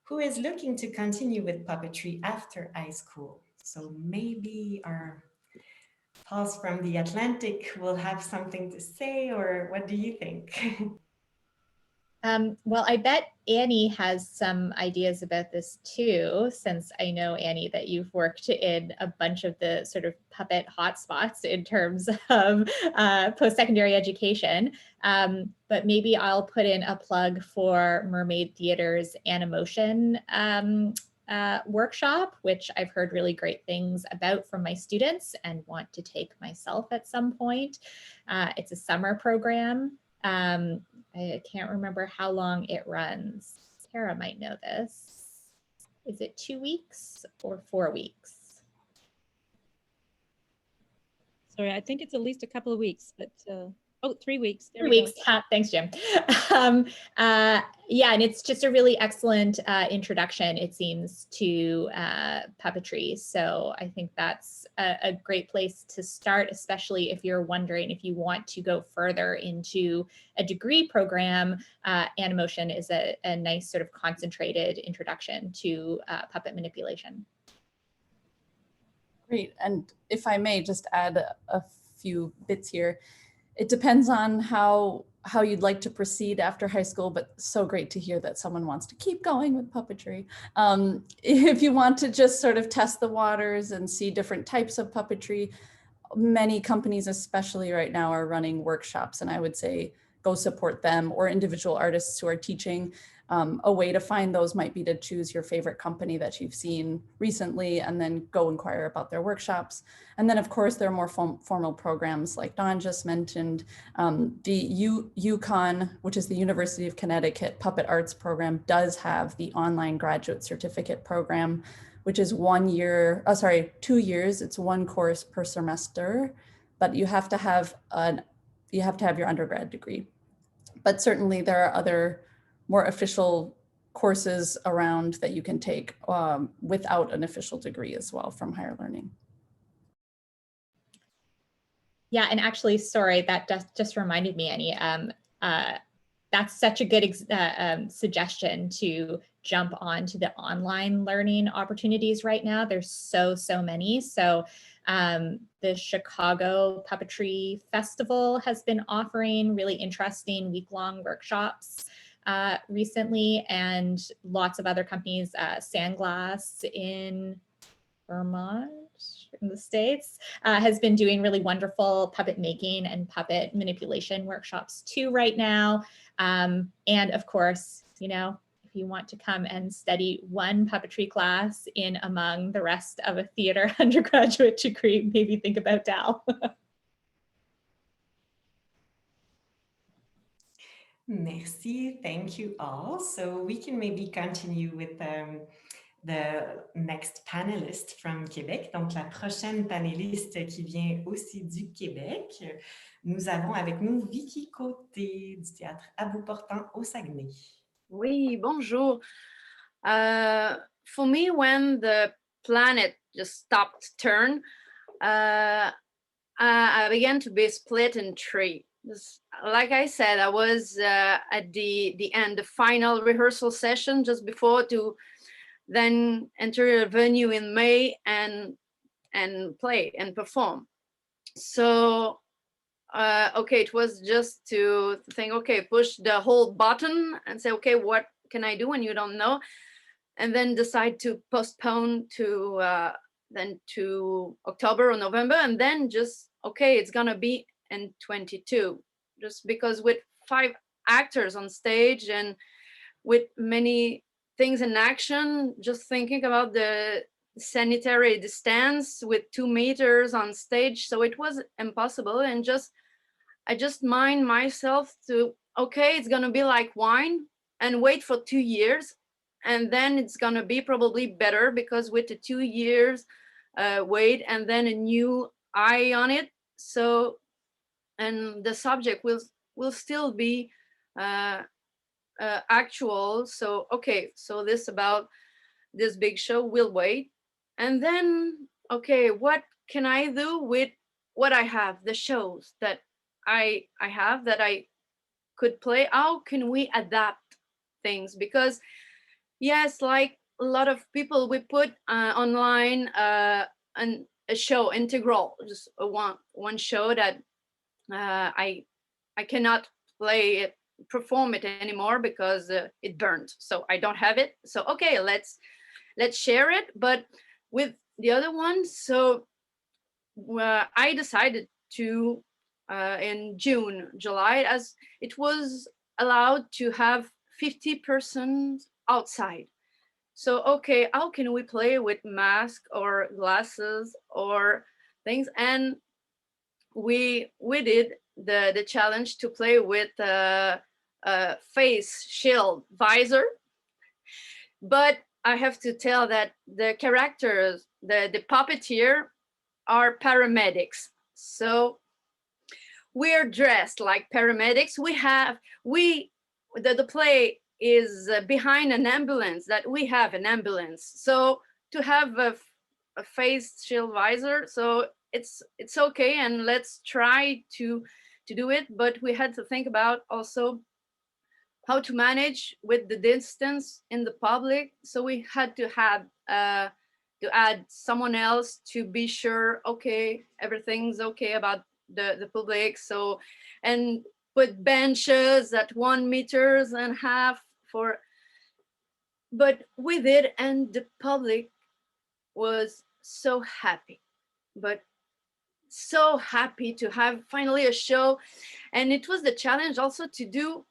who is looking to continue with puppetry after high school? So maybe our pals from the Atlantic will have something to say, or what do you think? Well, I bet Annie has some ideas about this too, since I know, Annie, that you've worked in a bunch of the sort of puppet hotspots in terms of post-secondary education. But maybe I'll put in a plug for Mermaid Theater's Animotion workshop, which I've heard really great things about from my students and want to take myself at some point. It's a summer program. I can't remember how long it runs. Tara might know this. Is it 2 weeks or 4 weeks? Sorry, I think it's at least a couple of weeks, but 3 weeks. 3 weeks. Thanks, Jim. Yeah, and it's just a really excellent introduction, it seems, to puppetry. So I think that's a great place to start, especially if you're wondering if you want to go further into a degree program. Animotion is a nice sort of concentrated introduction to puppet manipulation. Great. And if I may just add a few bits here. it depends on how you'd like to proceed after high school, but so great to hear that someone wants to keep going with puppetry. If you want to just sort of test the waters and see different types of puppetry, many companies, especially right now, are running workshops, and I would say go support them, or individual artists who are teaching. A way to find those might be to choose your favorite company that you've seen recently and then go inquire about their workshops. And then of course, there are more formal programs like Dawn just mentioned. The UConn, which is the University of Connecticut Puppet Arts program, does have the online graduate certificate program, which is 2 years. It's one course per semester, but you have to have your undergrad degree. But certainly there are other more official courses around that you can take without an official degree as well from higher learning. Yeah, and actually, sorry, that just reminded me, Annie, that's such a good suggestion to jump onto the online learning opportunities right now. There's so many. So the Chicago Puppetry Festival has been offering really interesting week-long workshops recently, and lots of other companies, Sandglass in Vermont, in the States, has been doing really wonderful puppet making and puppet manipulation workshops too right now. And of course, you know, if you want to come and study one puppetry class in among the rest of a theater undergraduate degree, maybe think about DAL. Merci, thank you all. So we can maybe continue with the next panelist from Québec. Donc la prochaine panéliste qui vient aussi du Québec. Nous avons avec nous Vicky Côté du théâtre à bout portant au Saguenay. Oui, bonjour. For me, when the planet just stopped turn, I began to be split in three. Like I said, I was at the end, the final rehearsal session just before to then enter a venue in May and play and perform. So, okay, it was just to think, okay, push the whole button and say, okay, what can I do when you don't know? And then decide to postpone to then to October or November, and then just, okay, it's gonna be in 22, just because with 5 actors on stage and with many things in action, just thinking about the sanitary distance with 2 meters on stage, so it was impossible. And I just mind myself to, okay, it's gonna be like wine and wait for 2 years, and then it's gonna be probably better, because with the 2 years wait and then a new eye on it, so and the subject will still be actual. So okay, so this about this big show will wait, and then okay, what can I do with what I have, the shows that I have that I could play? How can we adapt things? Because yes, like a lot of people, we put online a show integral, just one show that I cannot play it, perform it anymore because it burned, so I don't have it. So okay, let's share it, but with the other one. So I decided to in July, as it was allowed to have 50 persons outside. So okay, how can we play with mask or glasses or things? And we did the challenge to play with a face shield visor. But I have to tell that the characters, the puppeteer, are paramedics. So we're dressed like paramedics. The play is behind an ambulance, that we have an ambulance. So to have a face shield visor, so it's okay, and let's try to do it. But we had to think about also how to manage with the distance in the public. So we had to have to add someone else to be sure, okay, everything's okay about the public. So, and put benches at 1.5 meters for, but we did, and the public was so happy, but so happy to have finally a show. And it was the challenge also to do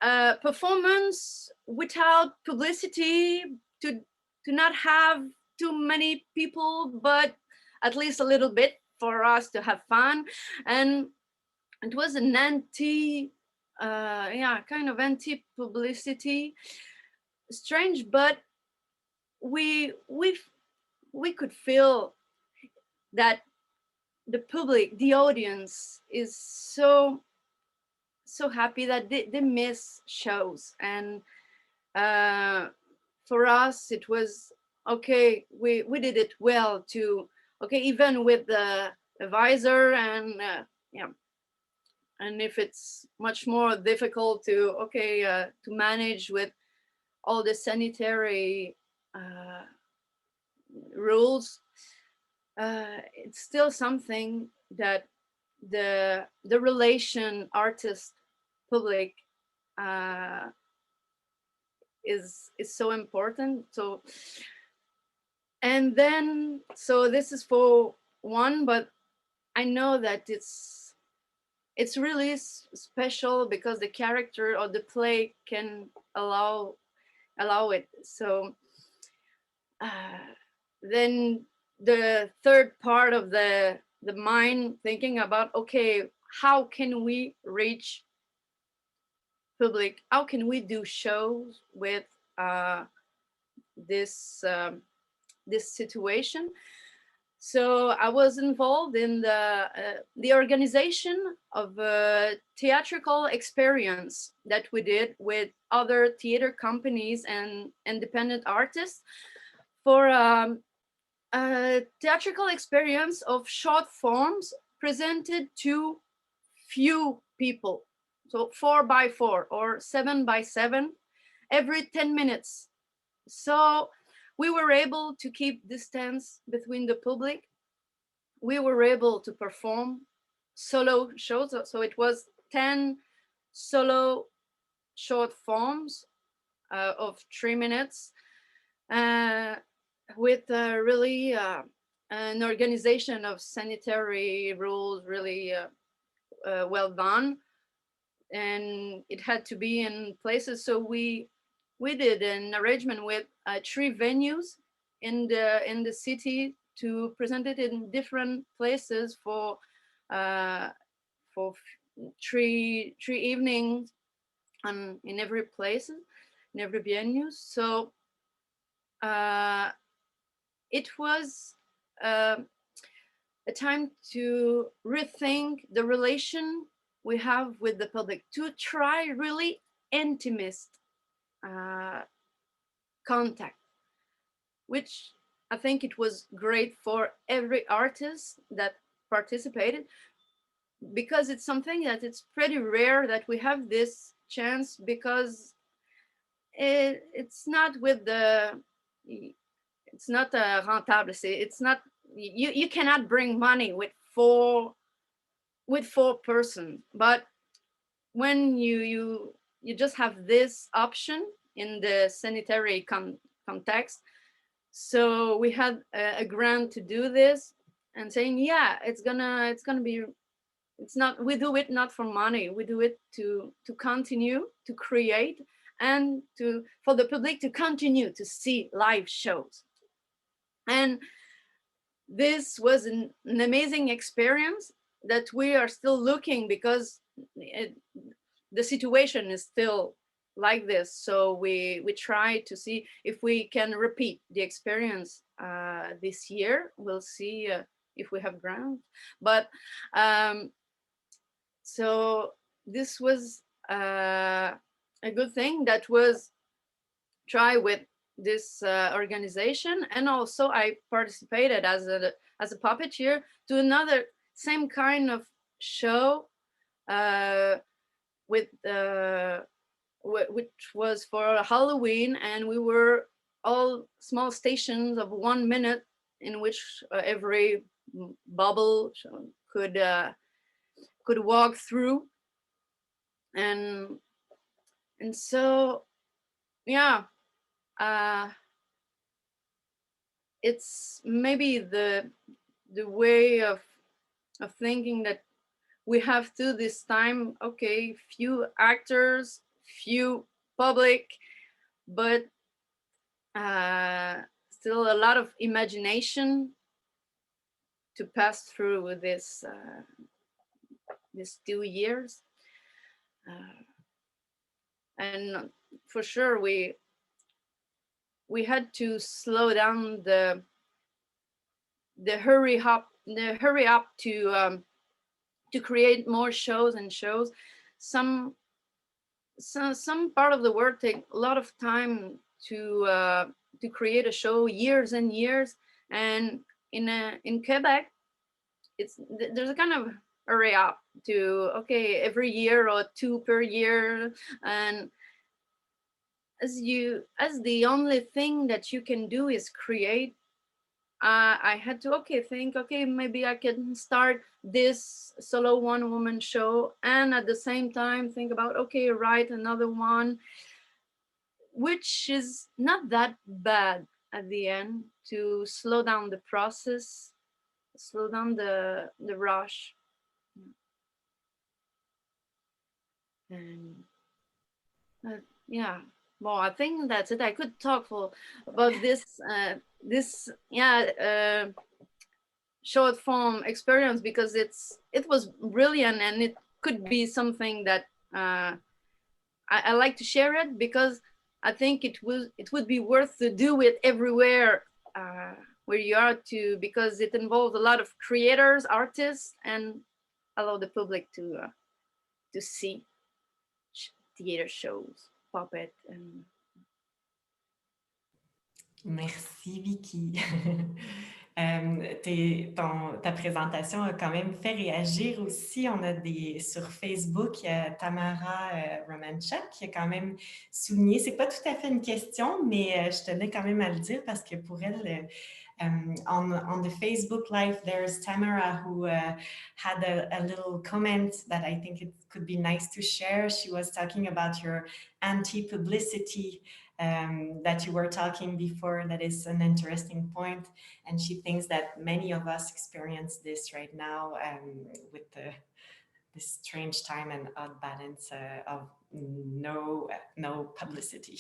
a performance without publicity, to not have too many people, but at least a little bit for us to have fun. And it was an kind of anti-publicity, strange, but we could feel that the public, the audience is so happy that they miss shows. And for us it was okay, we did it well too. Okay, even with the visor, and yeah, and if it's much more difficult to to manage with all the sanitary rules, it's still something that the relation artist public is so important. So, and then, so this is for one, but I know that it's really special because the character or the play can allow it. So then the third part of the mind thinking about, okay, how can we reach public? How can we do shows with this situation? So I was involved in the organization of a theatrical experience that we did with other theater companies and independent artists for a theatrical experience of short forms presented to few people. So 4x4 or 7x7 every 10 minutes. So we were able to keep distance between the public. We were able to perform solo shows. So it was 10 solo short forms of 3 minutes with really an organization of sanitary rules, really well done. And it had to be in places. So we did an arrangement with 3 venues in the city to present it in different places for 3 evenings in every place, in every venue. So it was a time to rethink the relation we have with the public, to try really intimate contact, which I think it was great for every artist that participated, because it's something that it's pretty rare that we have this chance, because it's not with the, it's not rentable. It's not, you cannot bring money with four person, but when you just have this option in the sanitary context. So we had a grant to do this, and saying, yeah, it's gonna be, it's not, we do it not for money, we do it to continue to create, and for the public to continue to see live shows. And this was an amazing experience that we are still looking, because the situation is still like this. So we try to see if we can repeat the experience this year. We'll see if we have grant. But so this was a good thing that was try with this organization. And also I participated as a puppeteer to another same kind of show with which was for Halloween, and we were all small stations of 1 minute in which every bubble could could walk through. And so, yeah, it's maybe the way of thinking that we have to this time, okay, few actors, few public, but still a lot of imagination to pass through with this these 2 years. And for sure, we had to slow down the hurry up to create more shows and shows. Some part of the work take a lot of time to create a show, years and years. And in Quebec, there's a kind of hurry up to, okay, every year or 2 per year. And as the only thing that you can do is create, I had to think, okay, maybe I can start this solo one-woman show, and at the same time think about, okay, write another one, which is not that bad at the end, to slow down the process, slow down the rush. And yeah, well, I think that's it. I could talk about this short form experience, because it was brilliant, and it could be something that I like to share it, because I think it would be worth to do it everywhere where you are, because it involves a lot of creators, artists, and allow the public to see theater shows, puppet. And Merci Vicky. Ta présentation a quand même fait réagir aussi. On a sur Facebook, il y a Tamara Romanchuk qui a quand même souligné, c'est pas tout à fait une question, mais je tenais quand même à le dire parce que pour elle, on the Facebook Live, there's Tamara who had a little comment that I think it could be nice to share. She was talking about your anti-publicity that you were talking before. That is an interesting point, and she thinks that many of us experience this right now with this strange time and odd balance of no publicity.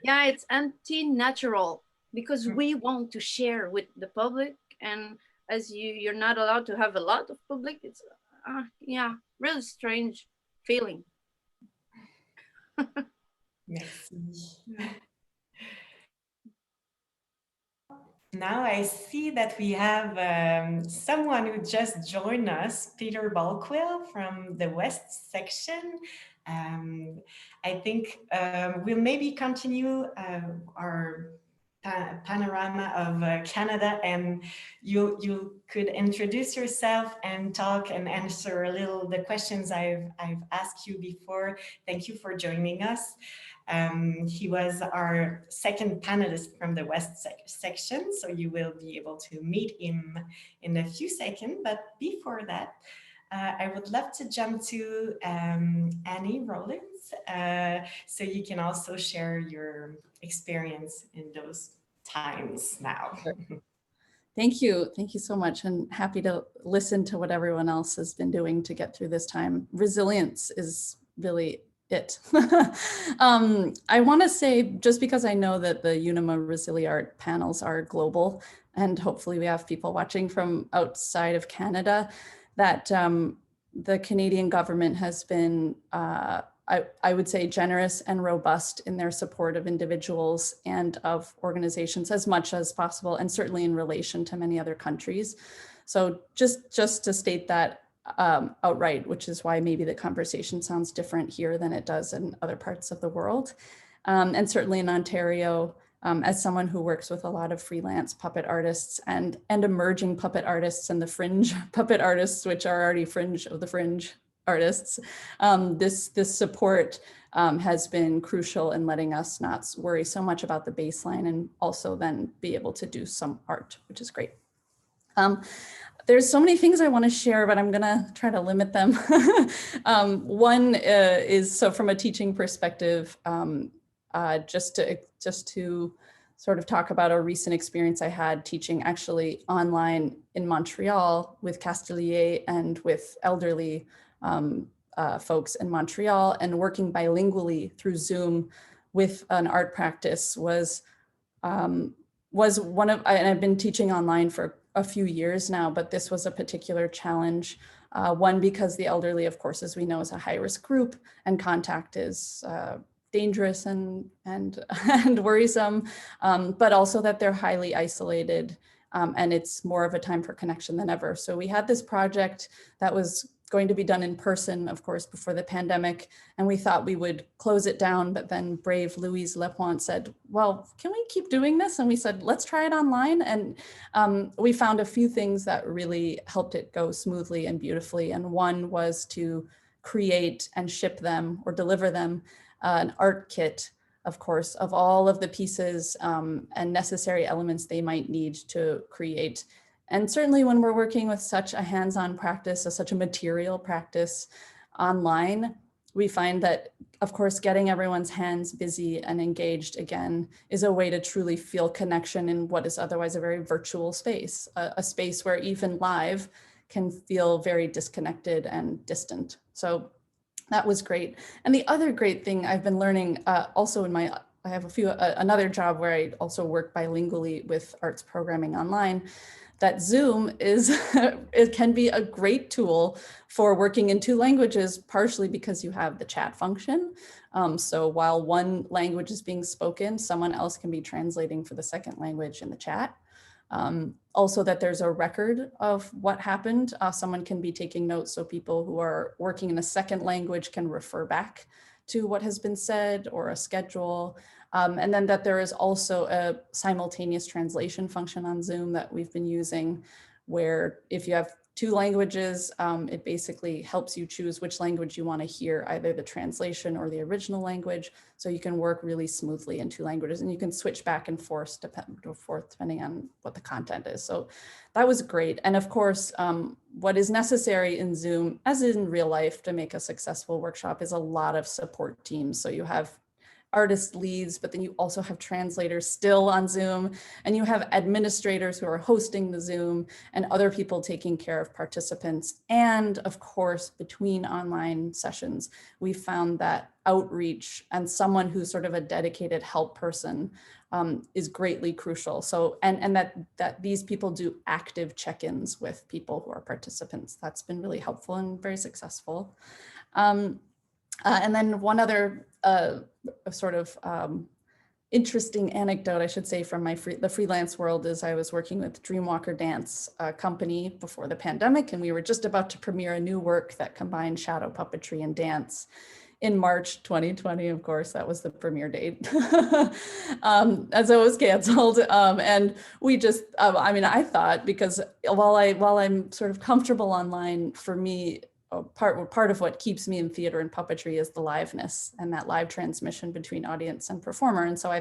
Yeah, it's anti-natural, because we want to share with the public, and as you're not allowed to have a lot of public, it's yeah, really strange feeling. Merci. Now I see that we have someone who just joined us, Peter Balkwill from the West section. I think we'll maybe continue our panorama of Canada, and you could introduce yourself and talk and answer a little the questions I've asked you before. Thank you for joining us. He was our second panelist from the West section, so you will be able to meet him in a few seconds. But before that, I would love to jump to Annie Rollins, so you can also share your experience in those times now. Thank you so much, and happy to listen to what everyone else has been doing to get through this time. Resilience is really it. I want to say, just because I know that the UNIMA ResiliArt panels are global, and hopefully we have people watching from outside of Canada, that the Canadian government has been, I would say, generous and robust in their support of individuals and of organizations as much as possible, and certainly in relation to many other countries. So just to state that outright, which is why maybe the conversation sounds different here than it does in other parts of the world. And certainly in Ontario, as someone who works with a lot of freelance puppet artists and emerging puppet artists and the fringe puppet artists, which are already fringe of the fringe artists, this support has been crucial in letting us not worry so much about the baseline, and also then be able to do some art, which is great. there's so many things I want to share, but I'm going to try to limit them. One is, so from a teaching perspective, just to sort of talk about a recent experience I had teaching actually online in Montreal with Castelier and with elderly folks in Montreal, and working bilingually through Zoom with an art practice was one of, and I've been teaching online for a few years now, but this was a particular challenge. One, because the elderly, of course, as we know, is a high-risk group, and contact is dangerous and worrisome, but also that they're highly isolated, and it's more of a time for connection than ever. So we had this project that was going to be done in person, of course, before the pandemic, and we thought we would close it down, but then brave Louise Lepointe said, well, can we keep doing this? And we said, let's try it online. And we found a few things that really helped it go smoothly and beautifully. And one was to create and ship them or deliver them an art kit, of course, of all of the pieces and necessary elements they might need to create. And certainly when we're working with such a hands-on practice, such a material practice online, we find that, of course, getting everyone's hands busy and engaged again is a way to truly feel connection in what is otherwise a very virtual space, a space where even live can feel very disconnected and distant. So that was great. And the other great thing I've been learning also in I have another job where I also work bilingually with arts programming online, that Zoom it can be a great tool for working in two languages, partially because you have the chat function. So while one language is being spoken, someone else can be translating for the second language in the chat. Also that there's a record of what happened. Someone can be taking notes, so people who are working in a second language can refer back to what has been said or a schedule. And then that there is also a simultaneous translation function on Zoom that we've been using, where if you have two languages, it basically helps you choose which language you want to hear, either the translation or the original language. So you can work really smoothly in two languages, and you can switch back and forth depending on what the content is. So that was great. And of course, what is necessary in Zoom, as in real life, to make a successful workshop is a lot of support teams. So you have artist leads, but then you also have translators still on Zoom, and you have administrators who are hosting the Zoom and other people taking care of participants. And of course, between online sessions, we found that outreach and someone who's sort of a dedicated help person is greatly crucial. So, and that these people do active check-ins with people who are participants. That's been really helpful and very successful. And then one other sort of interesting anecdote, I should say, from the freelance world is I was working with Dreamwalker Dance Company before the pandemic, and we were just about to premiere a new work that combined shadow puppetry and dance in March 2020. Of course, that was the premiere date. And so it was canceled. And we just, I mean, I thought, because while I'm sort of comfortable online, for me, part of what keeps me in theater and puppetry is the liveness and that live transmission between audience and performer. And so I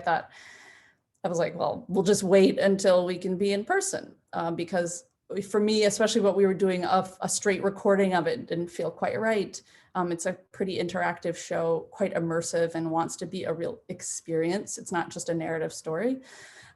was like, well, we'll just wait until we can be in person, because for me, especially what we were doing of a straight recording of it didn't feel quite right. It's a pretty interactive show, quite immersive, and wants to be a real experience. It's not just a narrative story.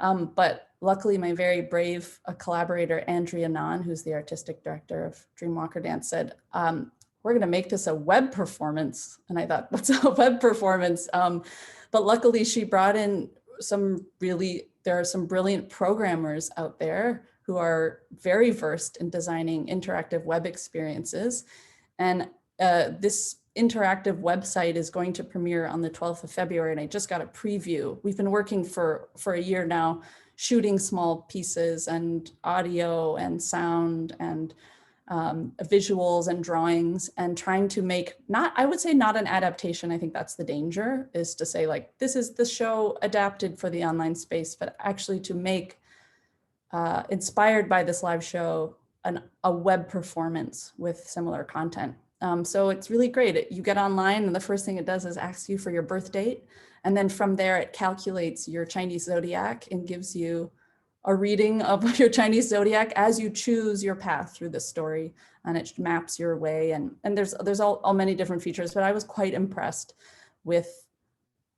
But luckily, my very brave collaborator, Andrea Nahn, who's the artistic director of Dreamwalker Dance, said, we're going to make this a web performance. And I thought, what's a web performance? But luckily, she brought in there are some brilliant programmers out there who are very versed in designing interactive web experiences. And this interactive website is going to premiere on the 12th of February, and I just got a preview. We've been working for a year now, shooting small pieces and audio and sound and visuals and drawings, and trying to make I would say not an adaptation. I think that's the danger, is to say like, this is the show adapted for the online space, but actually to make, inspired by this live show, a web performance with similar content. So it's really great. You get online, and the first thing it does is ask you for your birth date. And then from there, it calculates your Chinese zodiac and gives you a reading of your Chinese zodiac as you choose your path through the story, and it maps your way. And there's all many different features, but I was quite impressed with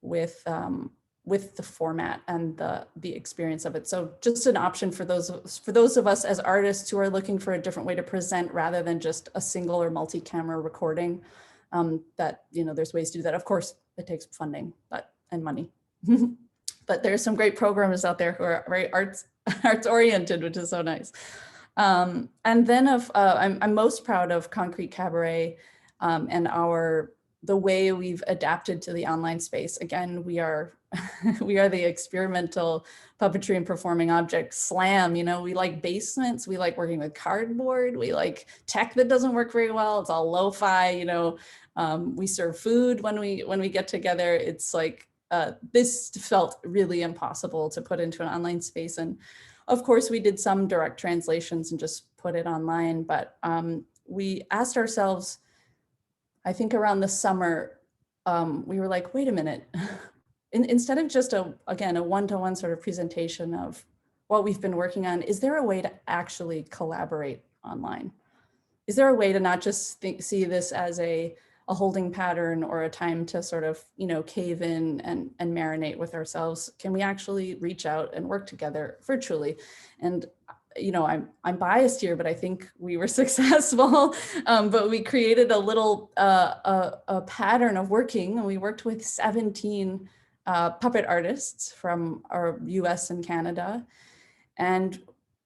the format and the experience of it. So just an option for those of us as artists who are looking for a different way to present rather than just a single or multi-camera recording. That, you know, there's ways to do that. Of course, it takes funding and money. But there's some great programmers out there who are very arts oriented, which is so nice. And then I'm most proud of Concrete Cabaret and the way we've adapted to the online space. Again, we are the experimental puppetry and performing object slam. You know, we like basements, we like working with cardboard, we like tech that doesn't work very well. It's all lo-fi, you know. We serve food when we get together. It's like, this felt really impossible to put into an online space. And of course we did some direct translations and just put it online, but we asked ourselves, I think around the summer, we were like, wait a minute, instead of just a one-to-one sort of presentation of what we've been working on, is there a way to actually collaborate online? Is there a way to not just see this as a holding pattern or a time to sort of, you know, cave in and marinate with ourselves? Can we actually reach out and work together virtually? And you know, I'm biased here, but I think we were successful. But we created a little a pattern of working, and we worked with 17 puppet artists from our US and Canada. And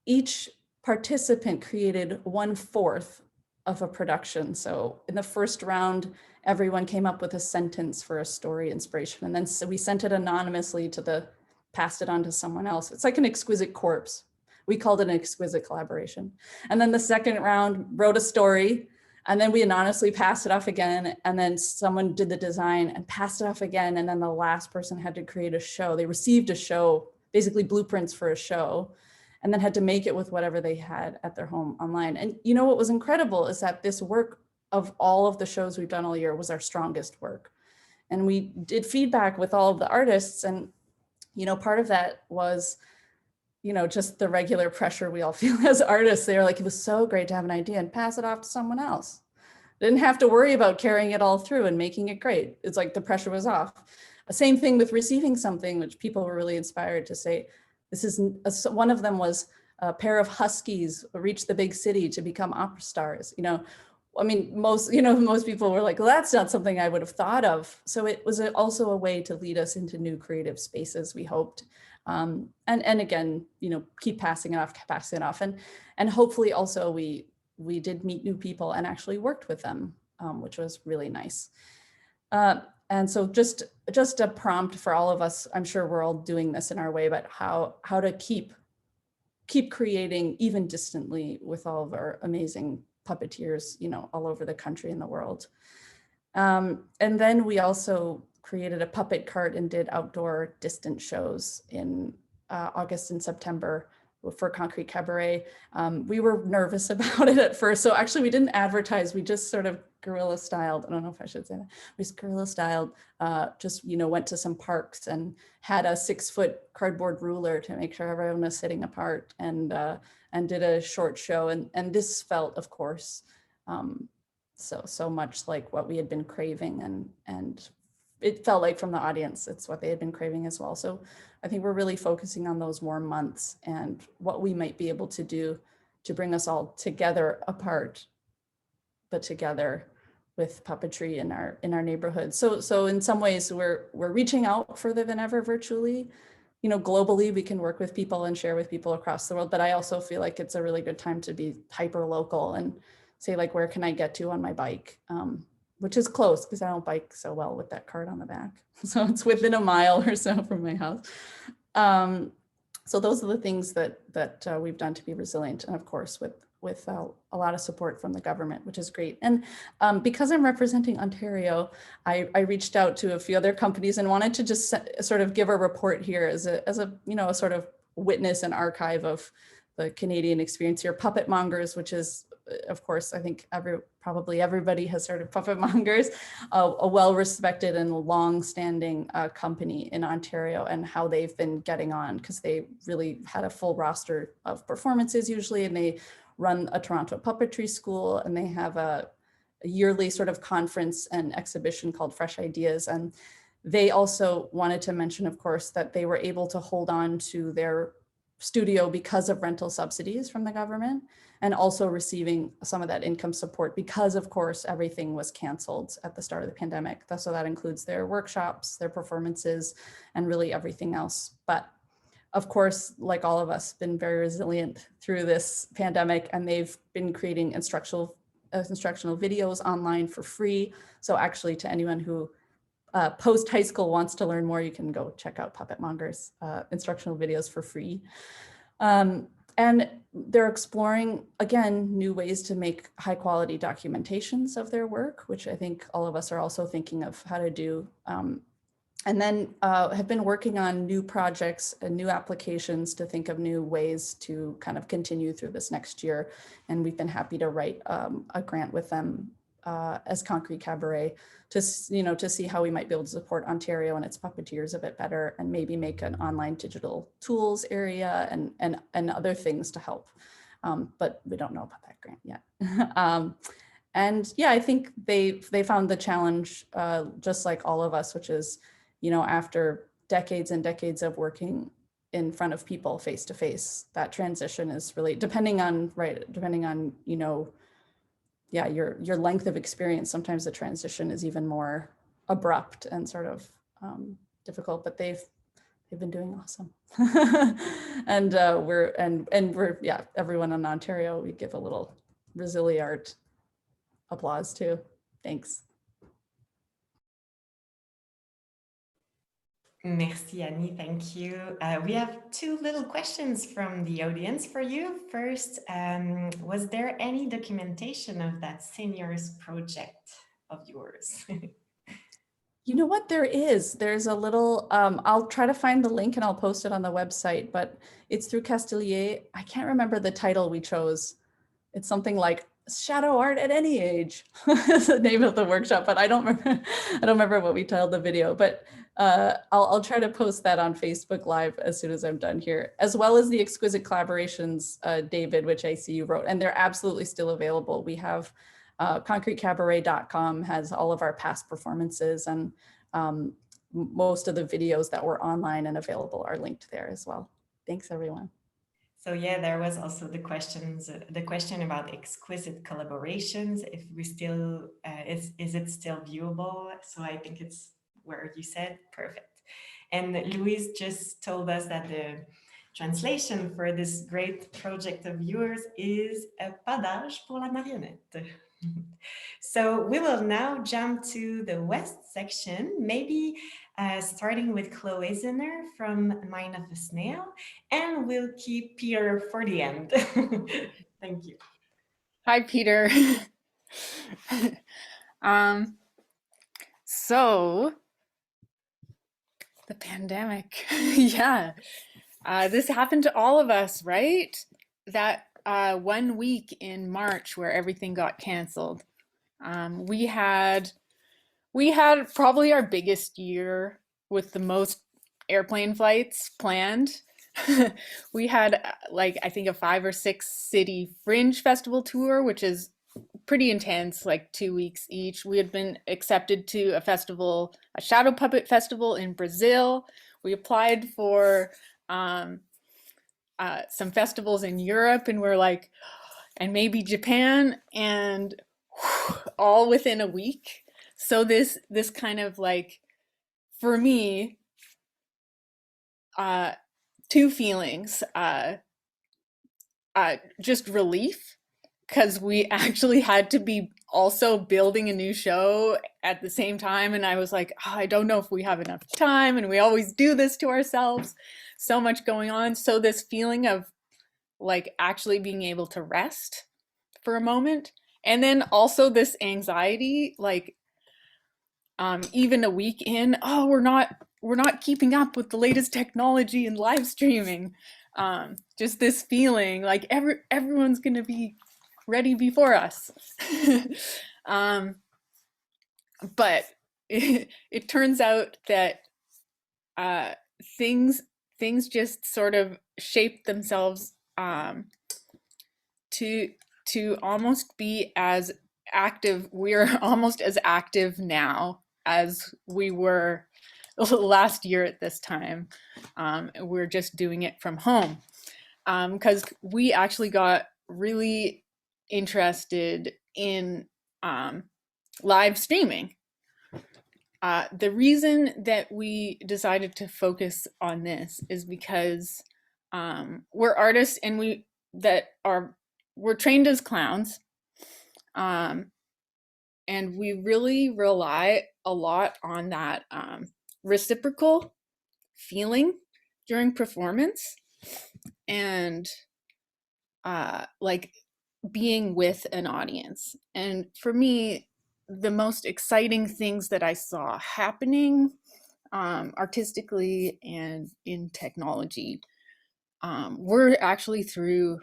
each participant created 1/4 of a production. So in the first round, everyone came up with a sentence for a story inspiration. And then so we sent it anonymously passed it on to someone else. It's like an exquisite corpse. We called it an exquisite collaboration. And then the second round wrote a story, and then we anonymously passed it off again. And then someone did the design and passed it off again. And then the last person had to create a show. They received a show, basically blueprints for a show, and then had to make it with whatever they had at their home online. And you know what was incredible is that this work of all of the shows we've done all year was our strongest work. And we did feedback with all of the artists. And, you know, part of that was, you know, just the regular pressure we all feel as artists. They were like, it was so great to have an idea and pass it off to someone else. Didn't have to worry about carrying it all through and making it great. It's like the pressure was off. The same thing with receiving something, which people were really inspired to say, this is, one of them was a pair of huskies reached the big city to become opera stars. You know, I mean, most people were like, well, that's not something I would have thought of. So it was also a way to lead us into new creative spaces, we hoped. And again, you know, keep passing it off. And hopefully also we did meet new people and actually worked with them, which was really nice. And so just a prompt for all of us. I'm sure we're all doing this in our way, but how to keep creating even distantly with all of our amazing puppeteers, you know, all over the country and the world. And then we also created a puppet cart and did outdoor distant shows in August and September for Concrete Cabaret. We were nervous about it at first. So actually we didn't advertise, we just sort of guerrilla styled. I don't know if I should say that. We just guerrilla styled, just, you know, went to some parks and had a 6-foot cardboard ruler to make sure everyone was sitting apart, and did a short show. And this felt, of course, so much like what we had been craving, and it felt like from the audience, it's what they had been craving as well. So I think we're really focusing on those warm months and what we might be able to do to bring us all together, apart, but together with puppetry in our neighborhood. So in some ways we're reaching out further than ever virtually. You know, globally we can work with people and share with people across the world, but I also feel like it's a really good time to be hyper local and say, like, where can I get to on my bike? Which is close because I don't bike so well with that cart on the back. So it's within a mile or so from my house. So those are the things that we've done to be resilient. And of course, with a lot of support from the government, which is great. And because I'm representing Ontario, I reached out to a few other companies and wanted to just sort of give a report here as a you know, a sort of witness and archive of the Canadian experience here. Puppet Mongers, which is, of course, I think probably everybody has heard of Puppet Mongers, a well-respected and long-standing company in Ontario, and how they've been getting on, because they really had a full roster of performances usually, and they run a Toronto puppetry school, and they have a yearly sort of conference and exhibition called Fresh Ideas. And they also wanted to mention, of course, that they were able to hold on to their studio because of rental subsidies from the government, and also receiving some of that income support because, of course, everything was canceled at the start of the pandemic. So that includes their workshops, their performances, and really everything else. But of course, like all of us, been very resilient through this pandemic, and they've been creating instructional videos online for free. So actually, to anyone who post high school wants to learn more, you can go check out Puppet Mongers instructional videos for free. And they're exploring, again, new ways to make high quality documentations of their work, which I think all of us are also thinking of how to do. And then have been working on new projects and new applications to think of new ways to kind of continue through this next year. And we've been happy to write a grant with them as Concrete Cabaret to see how we might be able to support Ontario and its puppeteers a bit better, and maybe make an online digital tools area and other things to help. But we don't know about that grant yet. And yeah, I think they found the challenge just like all of us, which is, after decades and decades of working in front of people face to face, that transition is really depending on your length of experience. Sometimes the transition is even more abrupt and sort of difficult, but they've been doing awesome. And we're everyone in Ontario, we give a little ResiliArt applause too. Thanks. Merci, Annie. Thank you. We have two little questions from the audience for you. First, was there any documentation of that seniors project of yours? You know what, there's a little, I'll try to find the link and I'll post it on the website, but it's through Castelier. I can't remember the title we chose. It's something like Shadow Art at Any Age. That's the name of the workshop, but I don't remember what we titled the video, but I'll try to post that on Facebook Live as soon as I'm done here, as well as the Exquisite Collaborations, David, which I see you wrote, and they're absolutely still available. We have concretecabaret.com has all of our past performances, and most of the videos that were online and available are linked there as well. Thanks, everyone. So yeah, there was also the question about exquisite collaborations. If we still, is it still viewable? So I think it's where you said perfect. And Louise just told us that the translation for this great project of yours is Padage pour la marionnette. So we will now jump to the west section, maybe starting with Chloe Ziner from Mind of a Snail, and we'll keep Peter for the end. Thank you. Hi, Peter. So the pandemic, yeah, this happened to all of us, right? That 1 week in March where everything got canceled. We had probably our biggest year with the most airplane flights planned. We had I think a 5 or 6 city fringe festival tour, which is pretty intense, like 2 weeks each. We had been accepted to a shadow puppet festival in Brazil. We applied for some festivals in Europe, and we're like, and maybe Japan, and all within a week. So this kind of for me, two feelings, just relief, because we actually had to be also building a new show at the same time. And I was like, oh, I don't know if we have enough time. And we always do this to ourselves. So much going on. So this feeling of actually being able to rest for a moment. And then also this anxiety, even a week in, oh, we're not we're not keeping up with the latest technology and live streaming. Just this feeling like everyone's going to be ready before us. But it turns out that things just sort of shape themselves to almost be as active. We're almost as active now as we were last year at this time. We're just doing it from home because we actually got really interested in live streaming. The reason that we decided to focus on this is because we're artists and we're trained as clowns, and we really rely a lot on that reciprocal feeling during performance and like being with an audience. And for me, the most exciting things that I saw happening artistically and in technology were actually through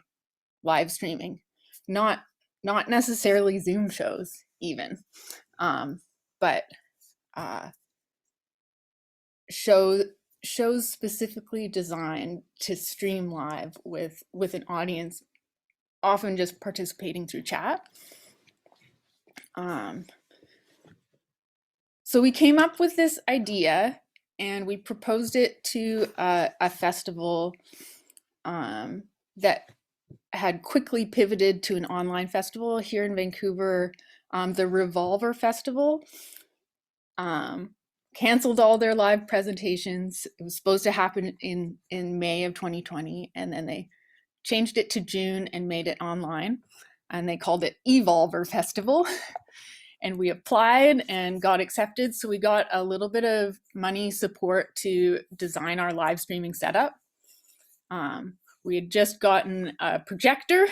live streaming, not necessarily Zoom shows even, but shows specifically designed to stream live with an audience, often just participating through chat. So we came up with this idea and we proposed it to a festival that had quickly pivoted to an online festival here in Vancouver, the Revolver Festival. Canceled all their live presentations. It was supposed to happen in May of 2020, and then they changed it to June and made it online, and they called it Evolver Festival. And we applied and got accepted, so we got a little bit of money support to design our live streaming setup. We had just gotten a projector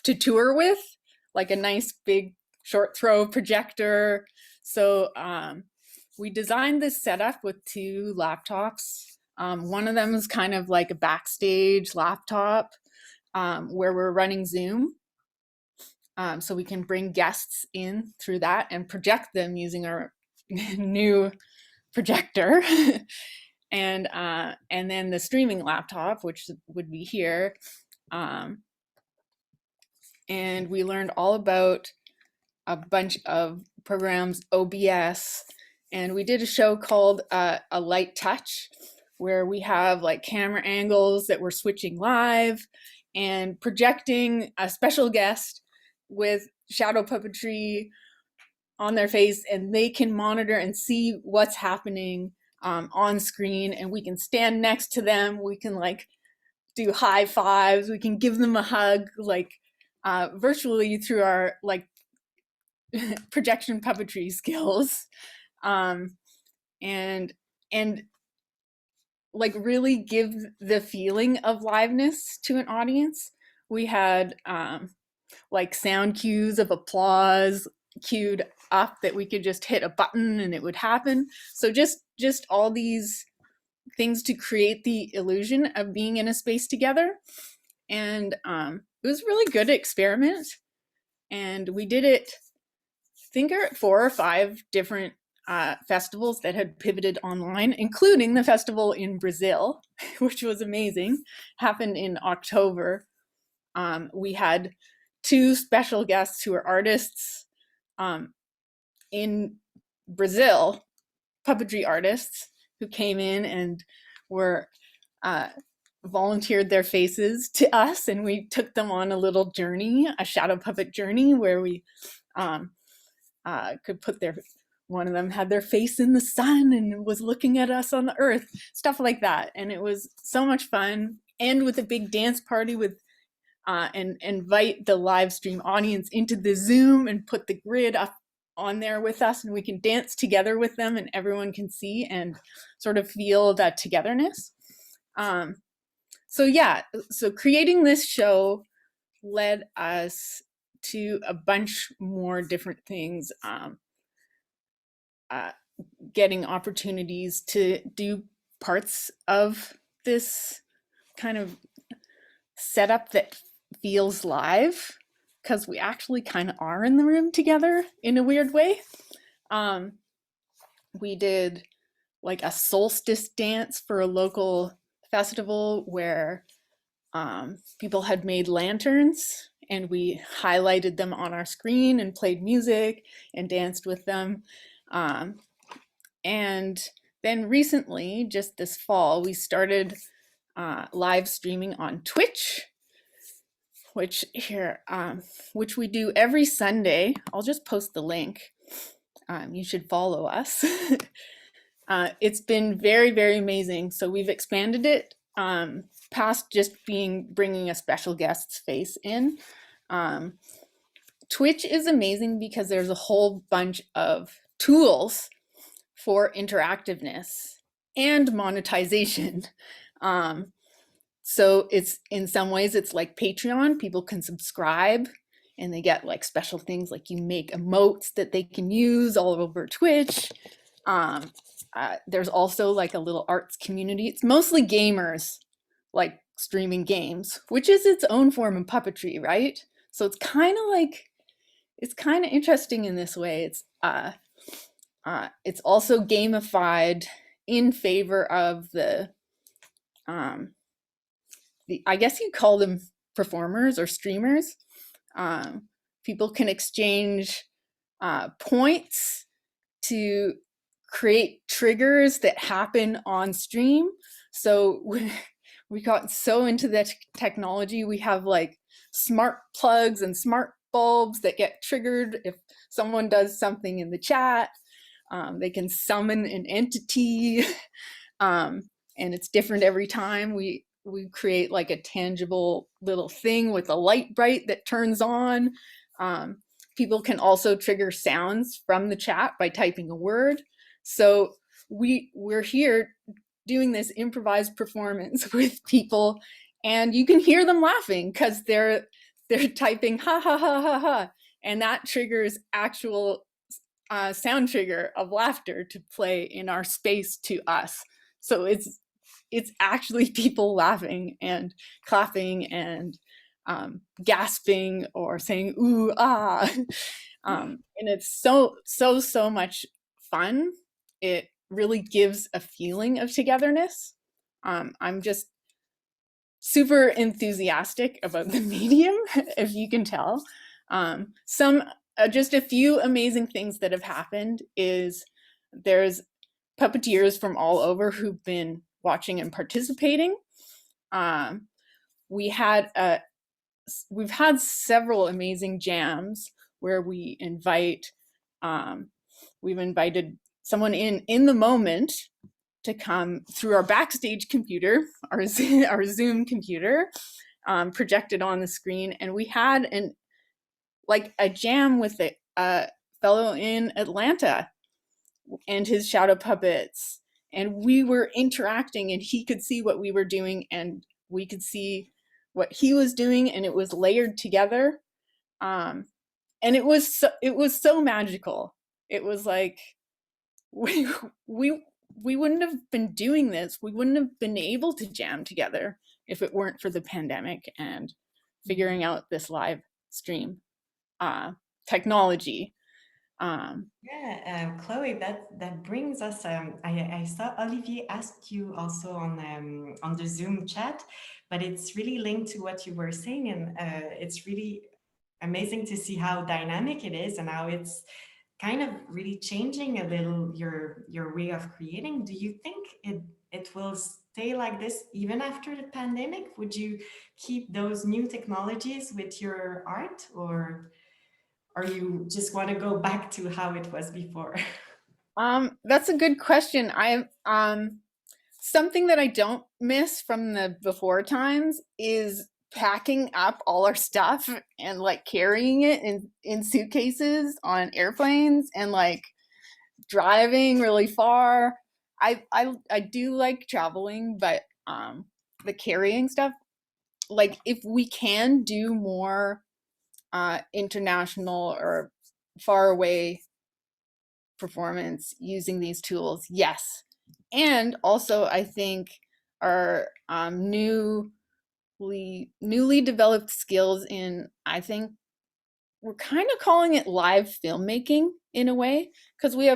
to tour with, like a nice big short throw projector. So we designed this setup with 2 laptops. One of them is kind of like a backstage laptop where we're running Zoom. So we can bring guests in through that and project them using our new projector. And then the streaming laptop, which would be here. And we learned all about a bunch of programs, OBS, and we did a show called A Light Touch, where we have like camera angles that we're switching live and projecting a special guest with shadow puppetry on their face, and they can monitor and see what's happening on screen, and we can stand next to them. We can like do high fives. We can give them a hug, like virtually through our like projection puppetry skills, and like really give the feeling of liveness to an audience. We had like sound cues of applause queued up that we could just hit a button and it would happen. So just all these things to create the illusion of being in a space together. And it was a really good experiment. And we did it, I think, at 4 or 5 different festivals that had pivoted online, including the festival in Brazil, which was amazing. Happened in October. We had 2 special guests who are artists in Brazil, puppetry artists, who came in and were volunteered their faces to us, and we took them on a little journey, a shadow puppet journey, where we could put one of them had their face in the sun and was looking at us on the earth, stuff like that. And it was so much fun. And with a big dance party with and invite the live stream audience into the Zoom and put the grid up on there with us, and we can dance together with them and everyone can see and sort of feel that togetherness. So yeah, so creating this show led us to a bunch more different things. getting opportunities to do parts of this kind of setup that feels live, because we actually kind of are in the room together in a weird way. We did like a solstice dance for a local festival where people had made lanterns, and we highlighted them on our screen and played music and danced with them. And then recently, just this fall, we started live streaming on Twitch, which we do every Sunday. I'll just post the link. You should follow us. It's been very, very amazing. So we've expanded it past just bringing a special guest's face in. Twitch is amazing because there's a whole bunch of tools for interactiveness and monetization. So it's, in some ways, it's like Patreon. People can subscribe and they get like special things, like you make emotes that they can use all over Twitch. There's also like a little arts community. It's mostly gamers, like streaming games, which is its own form of puppetry, right? So it's kind of like, it's kind of interesting in this way. It's also gamified in favor of the I guess you call them performers or streamers. People can exchange points to create triggers that happen on stream. So we got so into the technology. We have like smart plugs and smart bulbs that get triggered if someone does something in the chat. They can summon an entity, and it's different every time. We create like a tangible little thing with a light bright that turns on. People can also trigger sounds from the chat by typing a word. So we're here doing this improvised performance with people, and you can hear them laughing because they're typing ha ha ha ha ha, and that triggers actual sound trigger of laughter to play in our space to us. So it's actually people laughing and clapping and gasping or saying ooh ah, and it's so much fun. It really gives a feeling of togetherness. I'm just super enthusiastic about the medium, if you can tell. Just a few amazing things that have happened is there's puppeteers from all over who've been watching and participating. We've had several amazing jams where we've invited someone in the moment to come through our backstage computer, our Zoom computer, projected on the screen, and we had a jam with a fellow in Atlanta and his shadow puppets, and we were interacting, and he could see what we were doing and we could see what he was doing, and it was layered together, and it was so magical. It was like we wouldn't have been doing this, we wouldn't have been able to jam together if it weren't for the pandemic and figuring out this live stream technology. Chloe, that brings us. I saw Olivier ask you also on the Zoom chat, but it's really linked to what you were saying, and it's really amazing to see how dynamic it is and how it's kind of really changing a little your way of creating. Do you think it will stay like this even after the pandemic? Would you keep those new technologies with your art, or you just want to go back to how it was before? That's a good question. Something that I don't miss from the before times is packing up all our stuff and like carrying it in suitcases on airplanes and like driving really far. I do like traveling, but the carrying stuff, like if we can do more international or far away performance using these tools? Yes. And also, I think our newly developed skills in, I think we're kind of calling it live filmmaking in a way, because we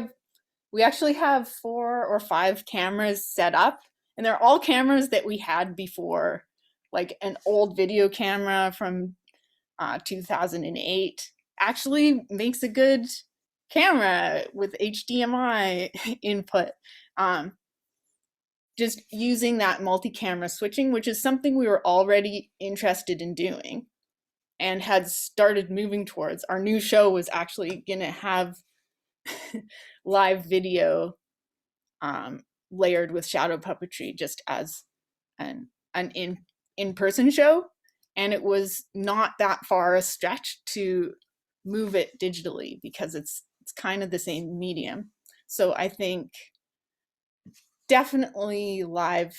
actually have 4 or 5 cameras set up, and they're all cameras that we had before, like an old video camera from 2008 actually makes a good camera with HDMI input. Just using that multi-camera switching, which is something we were already interested in doing and had started moving towards. Our new show was actually going to have live video layered with shadow puppetry, just as an in-person show, and it was not that far a stretch to move it digitally because it's kind of the same medium. So I think definitely live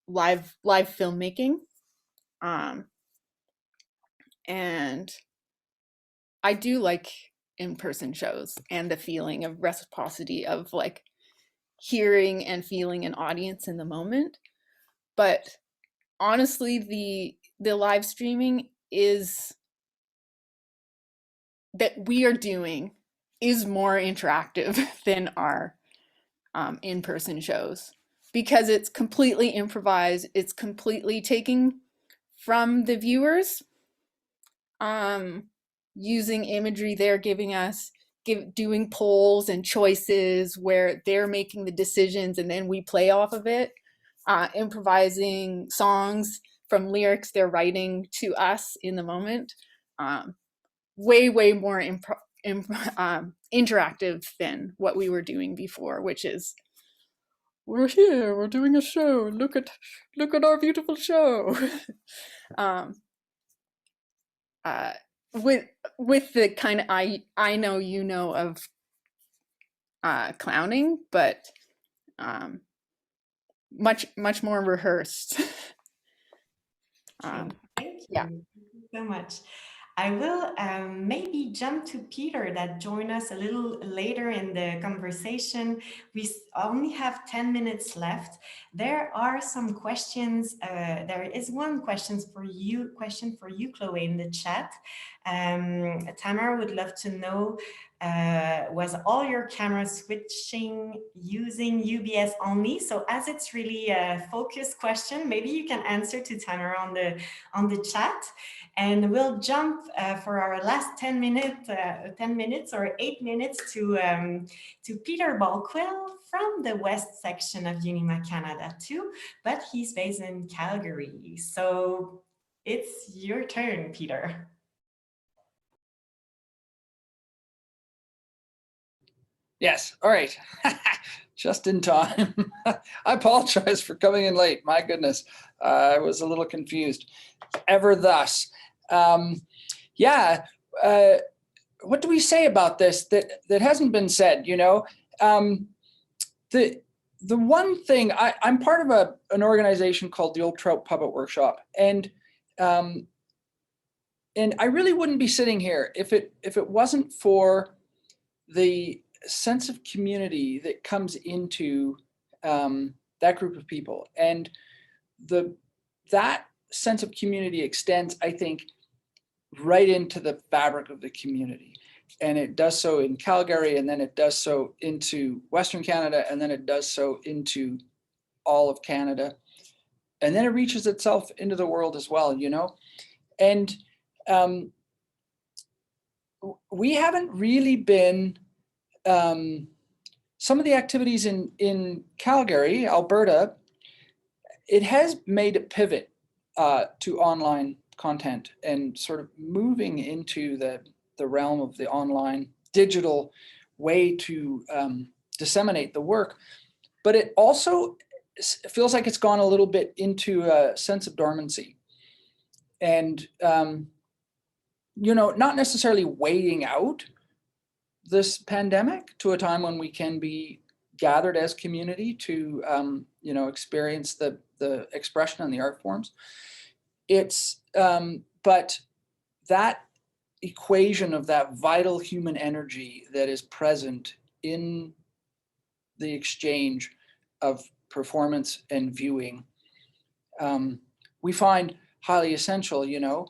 filmmaking, and I do like in-person shows and the feeling of reciprocity of like hearing and feeling an audience in the moment. But honestly, the live streaming that we are doing is more interactive than our in-person shows, because it's completely improvised. It's completely taking from the viewers, using imagery they're giving us, doing polls and choices where they're making the decisions and then we play off of it, improvising songs from lyrics they're writing to us in the moment. Way more interactive than what we were doing before, which is, we're here, we're doing a show, look at our beautiful show. With the kind of I know you know of clowning, but much more rehearsed. Thank you. Yeah. Thank you so much. I will maybe jump to Peter that joined us a little later in the conversation. We only have 10 minutes left. There are some questions. There is one question for you, Chloe, in the chat. Tamara would love to know, was all your cameras switching using UBS only? So as it's really a focused question, maybe you can answer to Tamara on the chat. And we'll jump for our last 10 minutes or 8 minutes to Peter Balkwill from the west section of UNIMA Canada too, but he's based in Calgary. So it's your turn, Peter. Yes, all right. Just in time. I apologize for coming in late. My goodness, I was a little confused. Ever thus. What do we say about this that hasn't been said? You know, the one thing, I'm part of an organization called the Old Trout Puppet Workshop, and I really wouldn't be sitting here if it wasn't for the sense of community that comes into that group of people, and that sense of community extends, I think, right into the fabric of the community. And it does so in Calgary, and then it does so into Western Canada, and then it does so into all of Canada. And then it reaches itself into the world as well, you know? And we haven't really been, some of the activities in Calgary, Alberta, it has made a pivot to online content and sort of moving into the realm of the online digital way to disseminate the work. But it also feels like it's gone a little bit into a sense of dormancy. And, you know, not necessarily waiting out this pandemic to a time when we can be gathered as community to, you know, experience the expression and the art forms. It's, but that equation of that vital human energy that is present in the exchange of performance and viewing, we find highly essential, you know.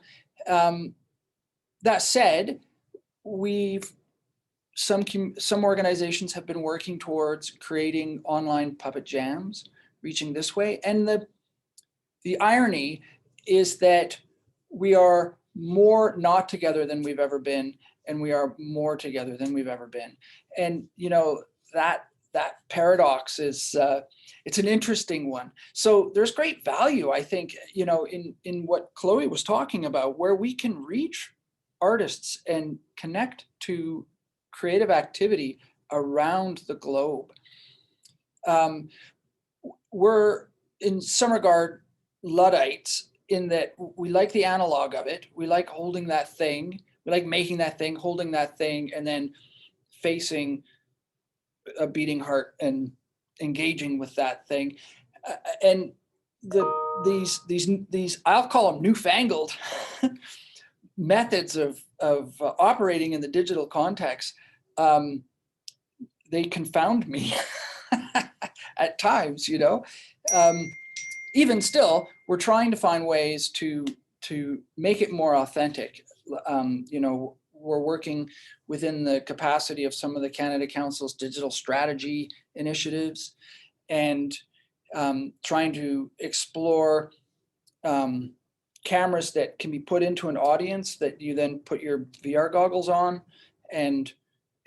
That said, some organizations have been working towards creating online puppet jams, reaching this way. And the irony is that we are more not together than we've ever been, and we are more together than we've ever been. And you know, that paradox is it's an interesting one. So there's great value, I think, you know, in what Chloe was talking about, where we can reach artists and connect to creative activity around the globe. We're in some regard Luddites in that we like the analog of it. We like holding that thing. We like making that thing, holding that thing, and then facing a beating heart and engaging with that thing. And these I'll call them newfangled methods of operating in the digital context, they confound me at times, you know. Even still, we're trying to find ways to make it more authentic. You know, we're working within the capacity of some of the Canada Council's digital strategy initiatives, and trying to explore cameras that can be put into an audience that you then put your VR goggles on, and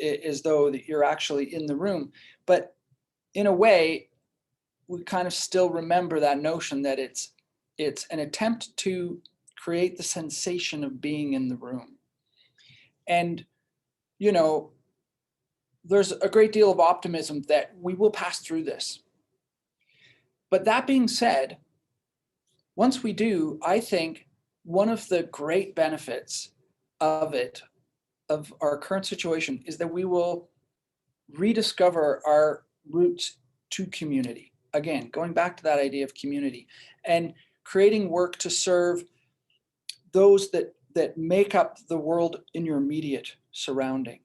as though that you're actually in the room. But in a way, we kind of still remember that notion that it's an attempt to create the sensation of being in the room. And, you know, there's a great deal of optimism that we will pass through this. But that being said, once we do, I think one of the great benefits of our current situation, is that we will rediscover our roots to community. Again, going back to that idea of community, and creating work to serve those that make up the world in your immediate surrounding,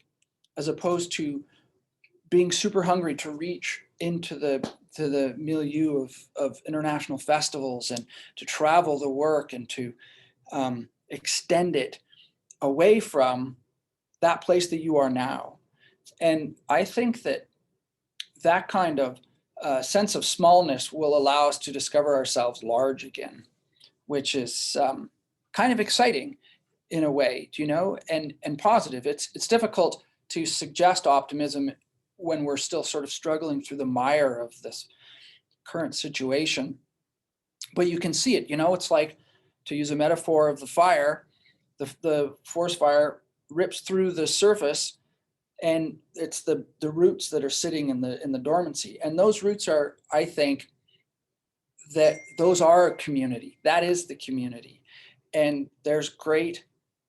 as opposed to being super hungry to reach into the milieu of international festivals, and to travel the work, and to extend it away from that place that you are now. And I think that kind of sense of smallness will allow us to discover ourselves large again, which is kind of exciting in a way, you know, and positive. It's difficult to suggest optimism when we're still sort of struggling through the mire of this current situation. But you can see it, you know. It's like, to use a metaphor of the fire, the forest fire rips through the surface, and it's the roots that are sitting in the dormancy. And those roots are, I think, that those are a community. That is the community. And there's great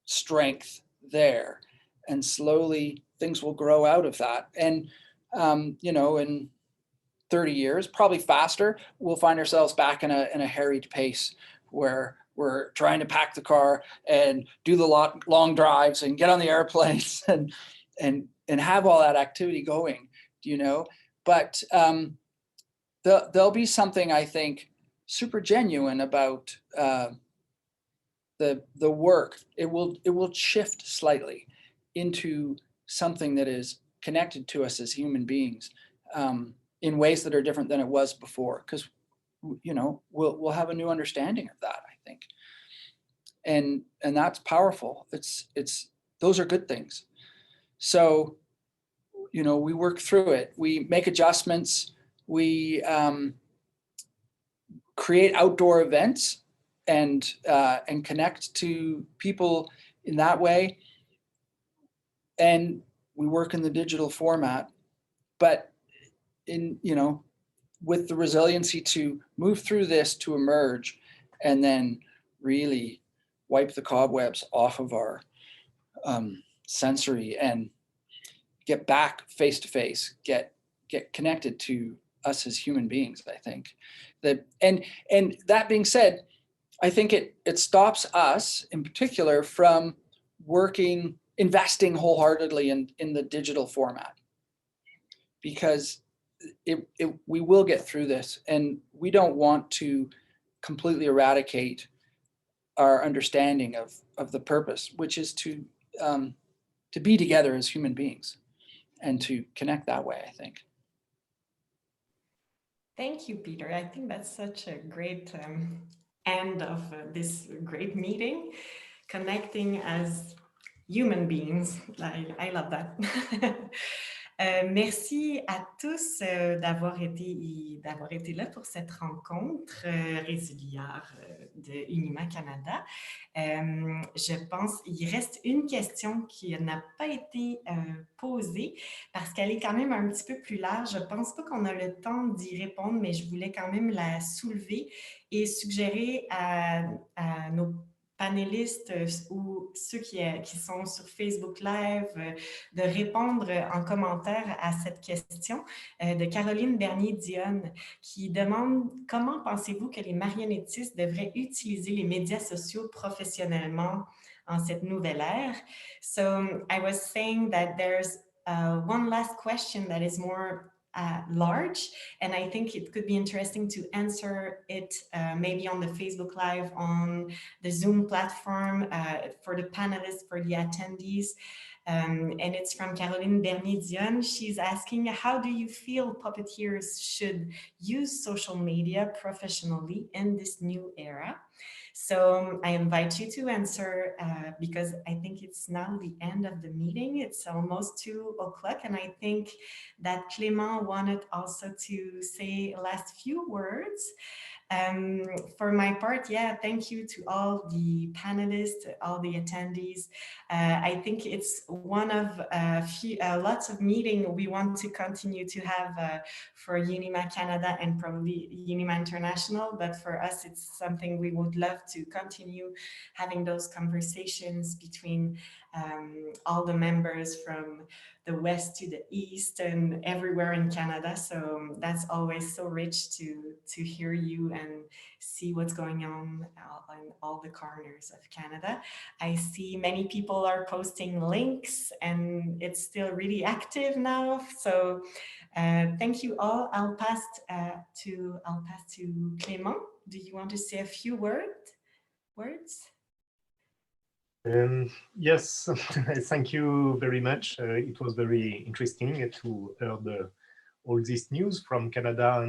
strength there. And slowly things will grow out of that. And, you know, in 30 years, probably faster, we'll find ourselves back in a harried pace where we're trying to pack the car and do the long drives and get on the airplanes and have all that activity going, you know. But there'll be something, I think, super genuine about the work. It will shift slightly into something that is connected to us as human beings in ways that are different than it was before, because, you know, we'll have a new understanding of that, I think. And that's powerful. Those are good things. So, you know, we work through it. We make adjustments. We create outdoor events and connect to people in that way. And we work in the digital format, but you know, with the resiliency to move through this, to emerge, and then really wipe the cobwebs off of our sensory and get back face to face, get connected to us as human beings. I think that, and that being said, I think it stops us in particular from investing wholeheartedly in the digital format. because we will get through this, and we don't want to completely eradicate our understanding of the purpose, which is to be together as human beings and to connect that way, I think. Thank you, Peter. I think that's such a great end of this great meeting, connecting as human beings. I love that. Merci à tous d'avoir été là pour cette rencontre ResiliArt de UNIMA Canada. Je pense qu'il reste une question qui n'a pas été posée parce qu'elle est quand même un petit peu plus large. Je ne pense pas qu'on a le temps d'y répondre, mais je voulais quand même la soulever et suggérer à nos panélistes ou ceux qui sont sur Facebook Live de répondre en commentaire à cette question de Caroline Bernier-Dionne qui demande « Comment pensez-vous que les marionnettistes devraient utiliser les médias sociaux professionnellement en cette nouvelle ère ?» So I was saying that there's one last question that is more large, and I think it could be interesting to answer it maybe on the Facebook Live, on the Zoom platform for the panelists, for the attendees. And it's from Caroline Bernier-Dionne. She's asking, how do you feel puppeteers should use social media professionally in this new era? So I invite you to answer because I think it's now the end of the meeting. It's almost 2 o'clock, and I think that Clément wanted also to say last few words. For my part, yeah, thank you to all the panelists, all the attendees. I think it's one of lots of meetings we want to continue to have for UNIMA Canada and probably UNIMA International, but for us, it's something we would love to continue having those conversations between all the members from the west to the east and everywhere in Canada. So that's always so rich to hear you and see what's going on in all the corners of Canada. I see many people are posting links and it's still really active now. So thank you all. I'll pass to Clément. Do you want to say a few words? Yes, thank you very much. It was very interesting to hear all this news from Canada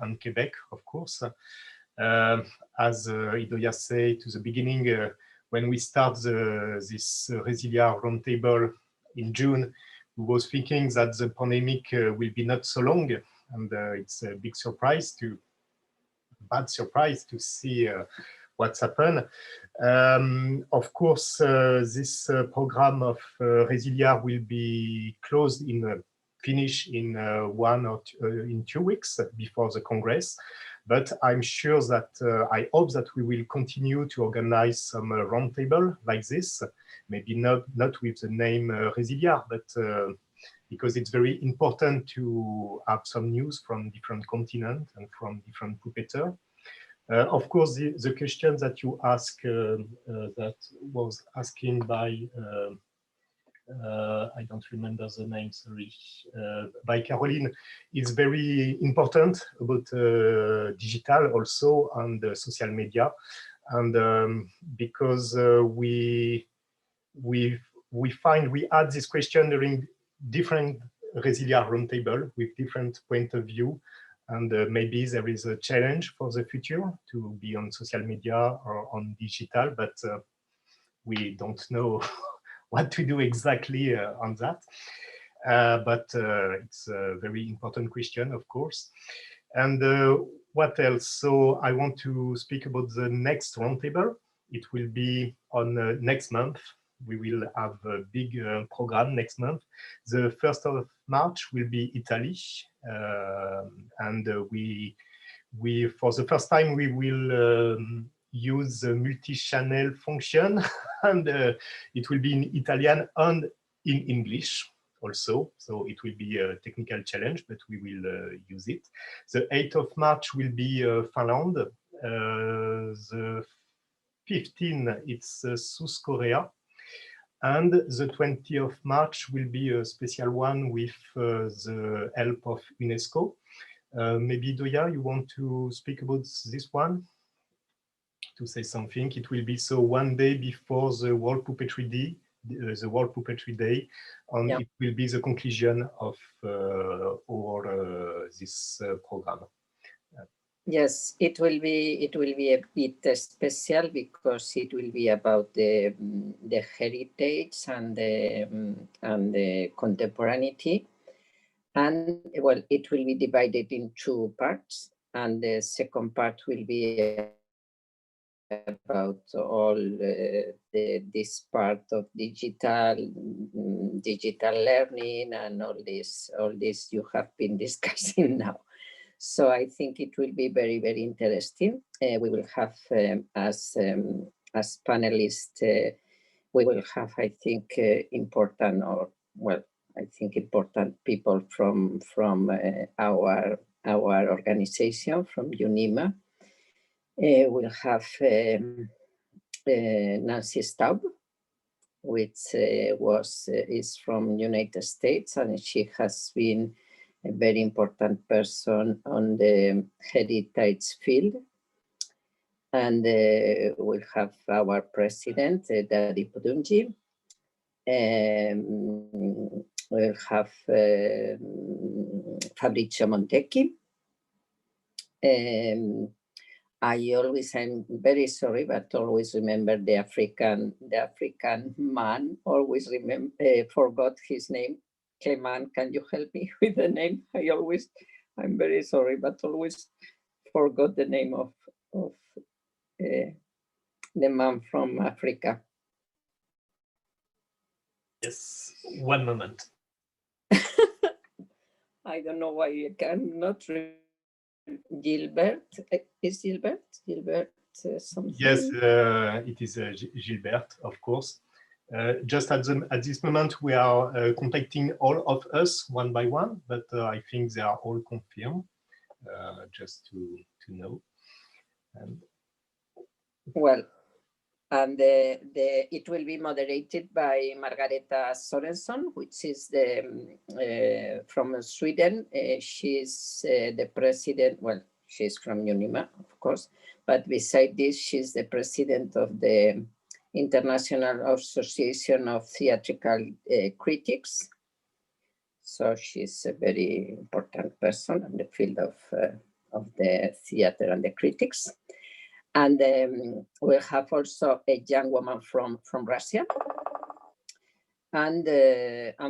and Quebec, of course. As Idoia said to the beginning, when we start this ResiliArt roundtable in June, we was thinking that the pandemic will be not so long, and it's a big bad surprise to see what's happened. Of course, this program of ResiliArt will be closed finish in 1 or 2 weeks before the Congress. But I'm sure that I hope that we will continue to organize some roundtable like this, maybe not with the name ResiliArt, but because it's very important to have some news from different continents and from different puppeteers. Of course, the question that you asked, that was asking by, I don't remember the name, sorry, by Caroline, is very important about digital also and social media. And because we find we had this question during different ResiliArt roundtable with different point of view. And maybe there is a challenge for the future to be on social media or on digital, but we don't know what to do exactly on that. But it's a very important question, of course. And what else? So I want to speak about the next roundtable. It will be on next month. We will have a big program next month. The 1st of March will be Italy. And we for the first time, we will use the multi-channel function, and it will be in Italian and in English also. So it will be a technical challenge, but we will use it. The 8th of March will be Finland. The 15th, it's South Korea. And the 20th of March will be a special one with the help of UNESCO. Maybe Doya, you want to speak about this one? To say something, it will be so one day before the World Puppetry Day, and it will be the conclusion of this program. Yes, it will be a bit special because it will be about the heritage and the contemporaneity, and well, it will be divided in two parts, and the second part will be about all this part of digital learning and all this you have been discussing now. So I think it will be very, very interesting. We will have as panelists, we will have, I think, important people from our organization, from UNIMA. We'll have Nancy Staub, which is from United States, and she has been a very important person on the heritage field. And we'll have our president, Daddy Podunji. We'll have Fabrizio Montecchi. I'm very sorry, but always remember the African man, always forgot his name. Clement, can you help me with the name? I'm very sorry, but always forgot the name of the man from Africa. Yes, one moment. I don't know why I cannot remember. Gilbert, is Gilbert something? Yes, it is Gilbert, of course. Just at this moment, we are contacting all of us one by one, but I think they are all confirmed, just to know. Well, and it will be moderated by Margareta Sorenson, which is from Sweden. She's the president, well, she's from UNIMA, of course, but beside this, she's the president of the International Association of Theatrical Critics. So she's a very important person in the field of the theater and the critics. And we'll have also a young woman from Russia. And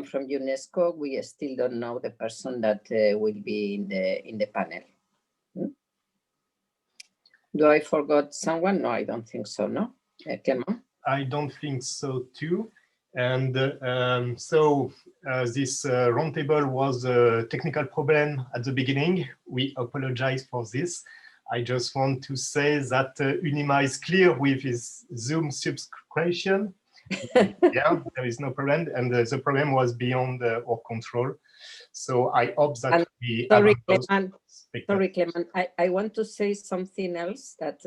from UNESCO, we still don't know the person that will be in the panel. Do I forgot someone? No, I don't think so, no? Clement? I don't think so too. And so this roundtable was a technical problem at the beginning. We apologize for this. I just want to say that UNIMA is clear with his Zoom subscription. Yeah, there is no problem. And the problem was beyond our control. So I hope that we... Sorry, Clement, I want to say something else that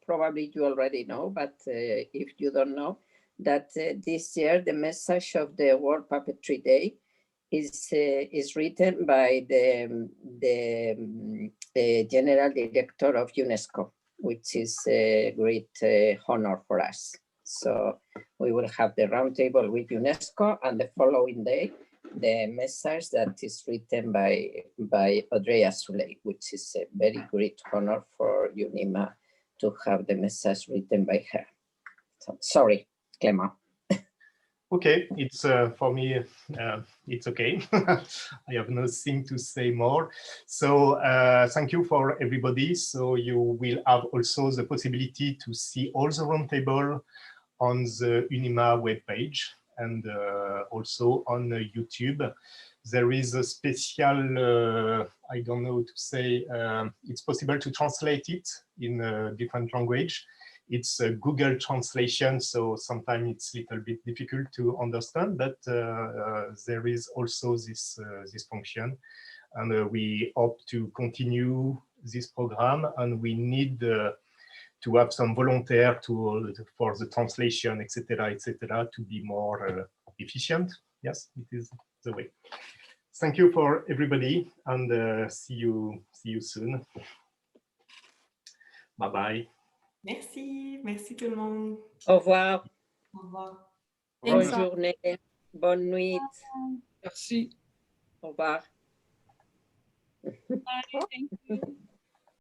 probably you already know, but if you don't know, that this year the message of the World Puppetry Day is written by the General Director of UNESCO, which is a great honor for us. So we will have the roundtable with UNESCO, and the following day, the message that is written by Andrea Souley, which is a very great honor for UNIMA to have the message written by her. So, sorry, Clement. Okay, it's for me, it's okay. I have nothing to say more. So thank you for everybody. So you will have also the possibility to see all the roundtable on the UNIMA webpage and also on YouTube. There is a special, I don't know to say, it's possible to translate it in a different language. It's a Google translation, so sometimes it's a little bit difficult to understand, but there is also this function. And we hope to continue this program, and we need to have some volunteer for the translation, etc., to be more efficient. Yes, it is the way. Thank you for everybody, and see you soon. Bye bye. Merci, merci tout le monde. Au revoir. Au revoir. Bonne journée, bonne nuit. Merci. Au revoir. Bye, thank you.